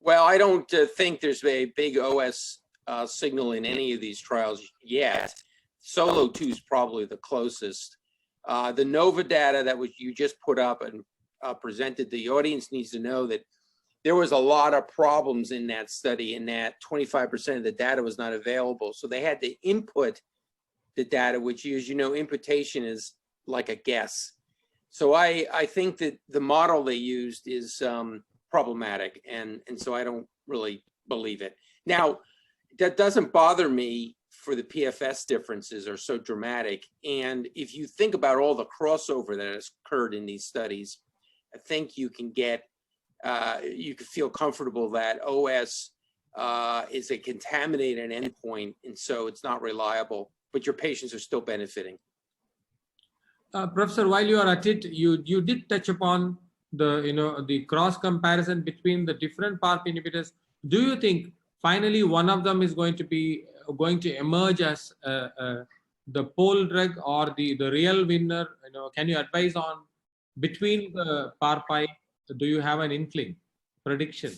Well, I don't think there's a big OS signal in any of these trials yet. SOLO 2 is probably the closest. The NOVA data that you just put up and presented, the audience needs to know that there was a lot of problems in that study, and that 25% of the data was not available. So they had to input the data, which, as you know, imputation is like a guess. So I think that the model they used is problematic, and so I don't really believe it. Now, that doesn't bother me, for the PFS differences are so dramatic. And if you think about all the crossover that has occurred in these studies, I think you can get, you can feel comfortable that OS is a contaminated endpoint, and so it's not reliable, but your patients are still benefiting. Professor, while you are at it, you did touch upon the cross comparison between the different PARP inhibitors. Do you think finally one of them is going to emerge as the pole drug or the real winner? Can you advise on between the PARPi? Do you have an inkling, prediction?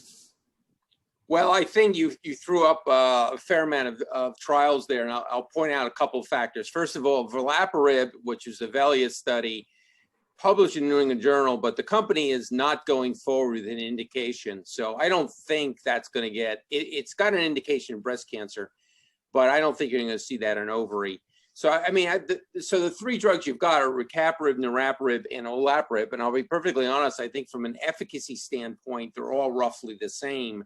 Well, I think you threw up a fair amount of trials there, and I'll point out a couple of factors. First of all, Velaparib, which is a Velia study, published in New England Journal, but the company is not going forward with an indication. So I don't think that's going to get, it's got an indication in breast cancer, but I don't think you're going to see that in ovary. So, I mean, so the three drugs you've got are Rucaparib, Niraparib, and Olaparib. And I'll be perfectly honest, I think from an efficacy standpoint, they're all roughly the same.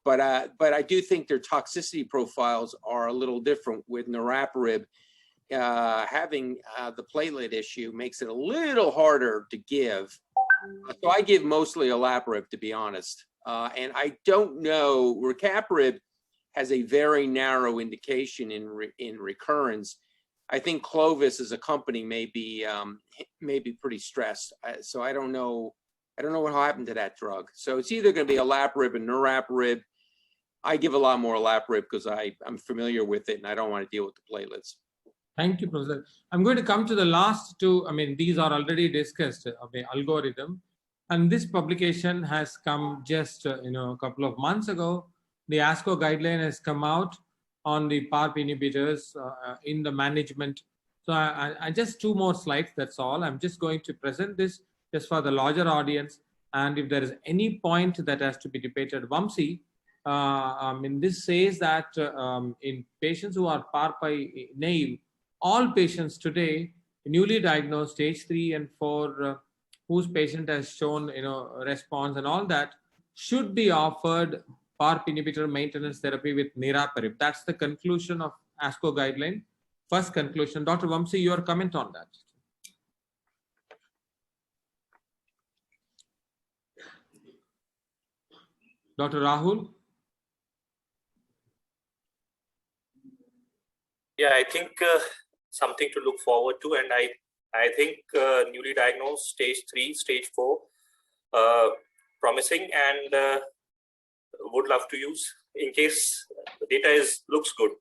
But I do think their toxicity profiles are a little different. With Niraparib having the platelet issue makes it a little harder to give. So I give mostly Olaparib, to be honest. And I don't know, Rucaparib has a very narrow indication in recurrence. I think Clovis as a company may be pretty stressed. So I don't know what will happen to that drug. So it's either going to be Olaparib and Niraparib. I give a lot more Olaparib because I'm familiar with it and I don't want to deal with the platelets. Thank you, Professor. I'm going to come to the last two. I mean, these are already discussed of the algorithm. And this publication has come just a couple of months ago. The ASCO guideline has come out on the PARP inhibitors in the management. So I just two more slides, that's all. I'm just going to present this just for the larger audience. And if there is any point that has to be debated, Vamsi, this says that in patients who are PARPi naive, all patients today, newly diagnosed stage 3 and 4, whose patient has shown response and all that, should be offered PARP inhibitor maintenance therapy with Niraparib. That's the conclusion of ASCO guideline. First conclusion. Dr. Vamsi, your comment on that. Dr. Rahul? Yeah, I think something to look forward to, and I think newly diagnosed stage 3, stage 4, promising, and would love to use in case the data looks good.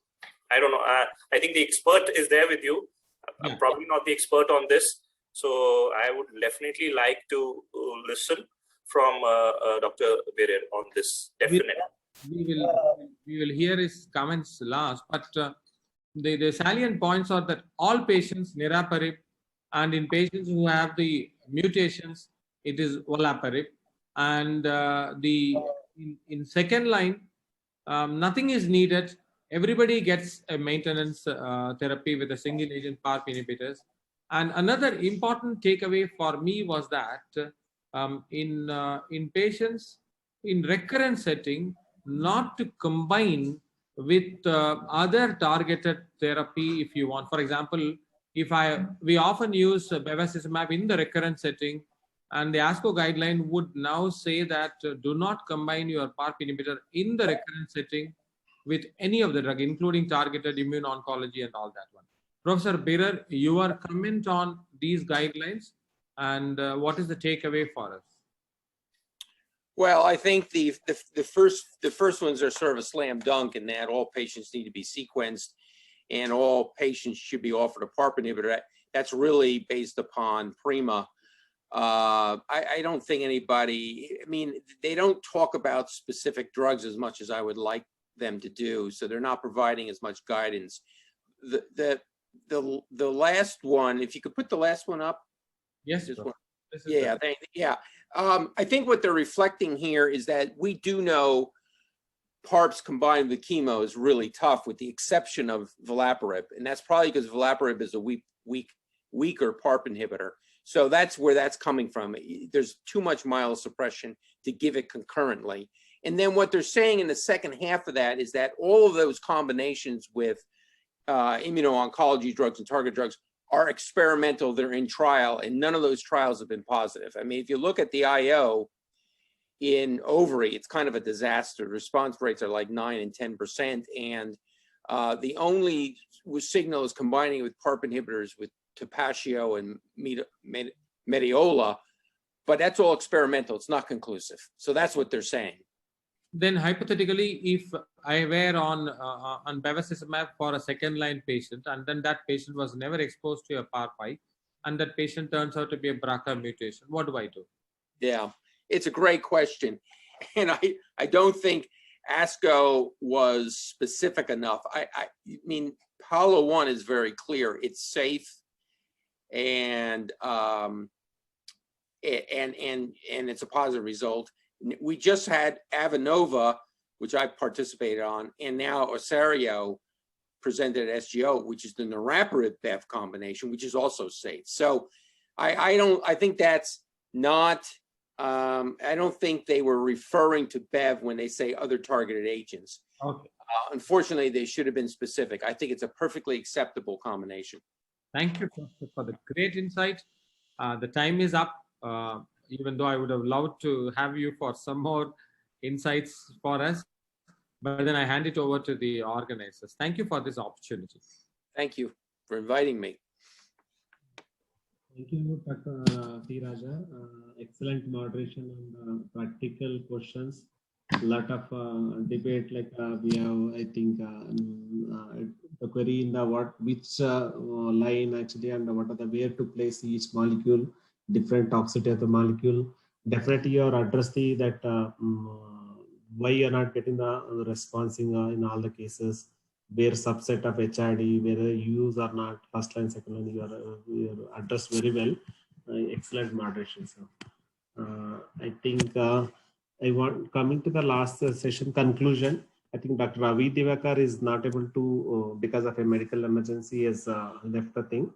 I don't know. I think the expert is there with you. I'm probably not the expert on this, so I would definitely like to listen from Dr. Birrer on this. Definitely. We will hear his comments last, but the salient points are that all patients Niraparib, and in patients who have the mutations, it is Olaparib, and in second line, nothing is needed. Everybody gets a maintenance therapy with a single agent PARP inhibitors. And another important takeaway for me was that in patients in recurrent setting, not to combine with other targeted therapy if you want. For example, we often use Bevacizumab in the recurrent setting, and the ASCO guideline would now say that do not combine your PARP inhibitor in the recurrent setting with any of the drug, including targeted immune oncology and all that one. Professor Birrer, your comment on these guidelines and what is the takeaway for us? Well, I think the first ones are sort of a slam dunk in that all patients need to be sequenced and all patients should be offered a PARP inhibitor. That's really based upon PRIMA. I don't think anybody, I mean, they don't talk about specific drugs as much as I would like them to do, so they're not providing as much guidance. The last one, if you could put the last one up. Yes. I think what they're reflecting here is that we do know PARPs combined with chemo is really tough, with the exception of Velaparib, and that's probably because Velaparib is a weaker PARP inhibitor. So that's where that's coming from. There's too much myelosuppression to give it concurrently. And then what they're saying in the second half of that is that all of those combinations with immuno-oncology drugs and target drugs are experimental, they're in trial, and none of those trials have been positive. I mean, if you look at the IO in ovary, it's kind of a disaster. Response rates are like 9 and 10%, and the only signal is combining with PARP inhibitors with Tapatio and Mediola, but that's all experimental. It's not conclusive. So that's what they're saying. Then hypothetically, if I were on Bevacizumab for a second-line patient, and then that patient was never exposed to a PARPi, and that patient turns out to be a BRCA mutation, what do I do? Yeah, it's a great question. And I don't think, ASCO was specific enough. I mean, Palo 1 is very clear. It's safe, and it's a positive result. We just had Avanova, which I participated on, and now Osario presented at SGO, which is the niraparib Bev combination, which is also safe. So I think that's not, I don't think they were referring to Bev when they say other targeted agents. Okay. Unfortunately, they should have been specific. I think it's a perfectly acceptable combination. Thank you for the great insight. The time is up, even though I would have loved to have you for some more insights for us, but then I hand it over to the organizers. Thank you for this opportunity. Thank you for inviting me. Thank you, Dr. T. Raja. Excellent moderation and practical questions. A lot of debate, like we have, I think, the query in the which line actually, and what are the where to place each molecule, different toxicity of the molecule. Definitely, you are addressing that why you are not getting the response in all the cases, where subset of HRD, whether use or not, first line, second line, you are addressed very well. Excellent moderation. So, I think coming to the last session conclusion. I think Dr. Ravi Diwakar is not able to, because of a medical emergency, has left the thing.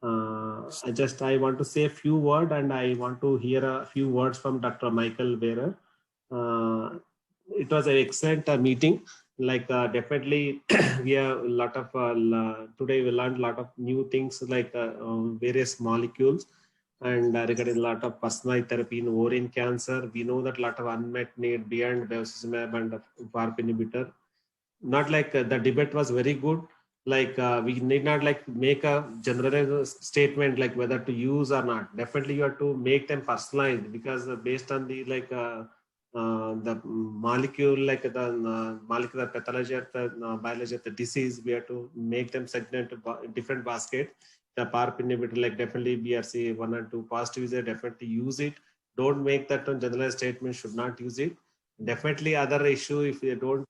I want to say a few words, and I want to hear a few words from Dr. Michael Birrer. It was an excellent meeting. Like definitely, we have a lot of today we learned a lot of new things, like various molecules, and regarding a lot of personalized therapy in ovarian cancer. We know that a lot of unmet need beyond Bevacizumab and Parp inhibitor. Not like the debate was very good. Like we need not like make a general statement like whether to use or not. Definitely, you have to make them personalized, because based on the like the molecule, like the molecular pathology of the biology of the disease, we have to make them segment to different basket. The PARP inhibitor, like definitely BRCA 1 and 2 positive user, definitely use it. Don't make that one general statement, should not use it. Definitely other issue, if you don't,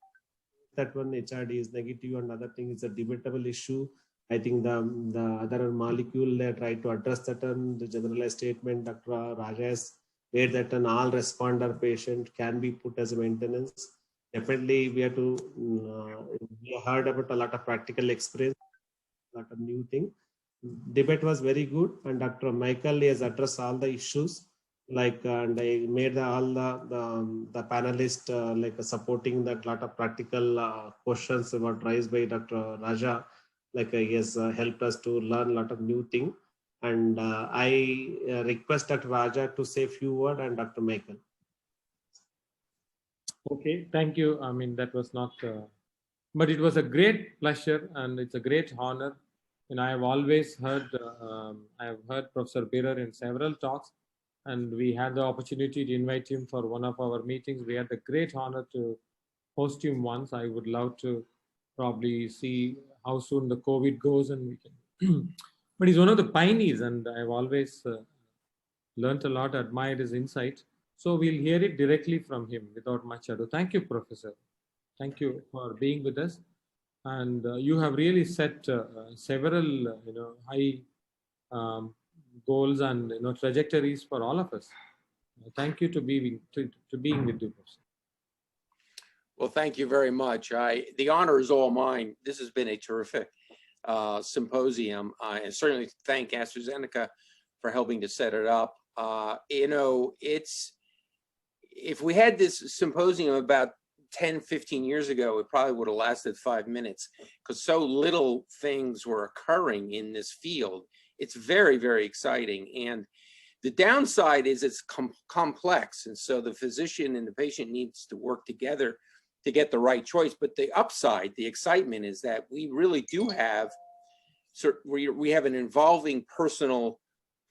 that one HRD is negative and other thing is a debatable issue. I think the other molecule they try to address that one, the generalized statement, Dr. Rajas, where that an all responder patient can be put as a maintenance. Definitely we have to, we heard about a lot of practical experience, a lot of new thing. Debate was very good, and Dr. Michael has addressed all the issues, like and I made all the panelists like supporting that lot of practical questions about raised by Dr. Raja, like he has helped us to learn a lot of new thing. And I request Dr. Raja to say a few words, and Dr. Michael. Okay, thank you. I mean, that was not, but it was a great pleasure and it's a great honor. And I have always heard, I have heard Professor Birrer in several talks, and we had the opportunity to invite him for one of our meetings. We had the great honor to host him once. I would love to probably see how soon the COVID goes and we can, but he's one of the pioneers, and I've always learned a lot, admired his insight. So we'll hear it directly from him without much ado. Thank you, Professor. Thank you for being with us. And you have really set several high goals and trajectories for all of us. Thank you to being with you, Professor. Well, thank you very much. The honor is all mine. This has been a terrific symposium. And certainly thank AstraZeneca for helping to set it up. If we had this symposium about 10, 15 years ago, it probably would have lasted 5 minutes, because so little things were occurring in this field. It's very, very exciting. And the downside is it's complex. And so the physician and the patient needs to work together to get the right choice. But the upside, the excitement, is that we really do have, we have an involving personal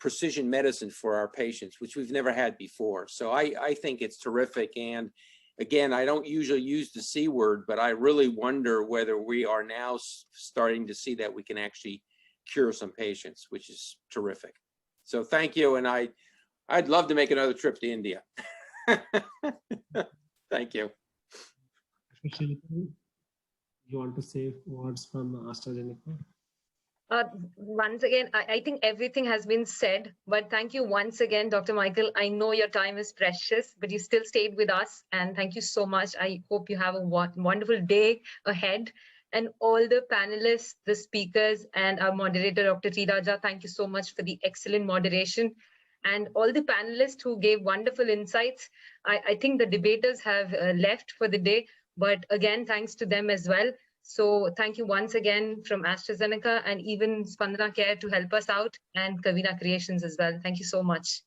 precision medicine for our patients, which we've never had before. So I think it's terrific. And again, I don't usually use the C word, but I really wonder whether we are now starting to see that we can actually cure some patients, which is terrific. So thank you. And I'd love to make another trip to India. Thank you. Shekar, you want to say words from AstraZeneca? Once again, I think everything has been said, but thank you once again, Dr. Michael. I know your time is precious, but you still stayed with us, and thank you so much. I hope you have a wonderful day ahead. And all the panelists, the speakers, and our moderator, Dr. Raja, thank you so much for the excellent moderation. And all the panelists who gave wonderful insights. I think the debaters have left for the day, but again, thanks to them as well. So thank you once again from AstraZeneca and even Spandana Care to help us out, and Kavina Creations as well. Thank you so much.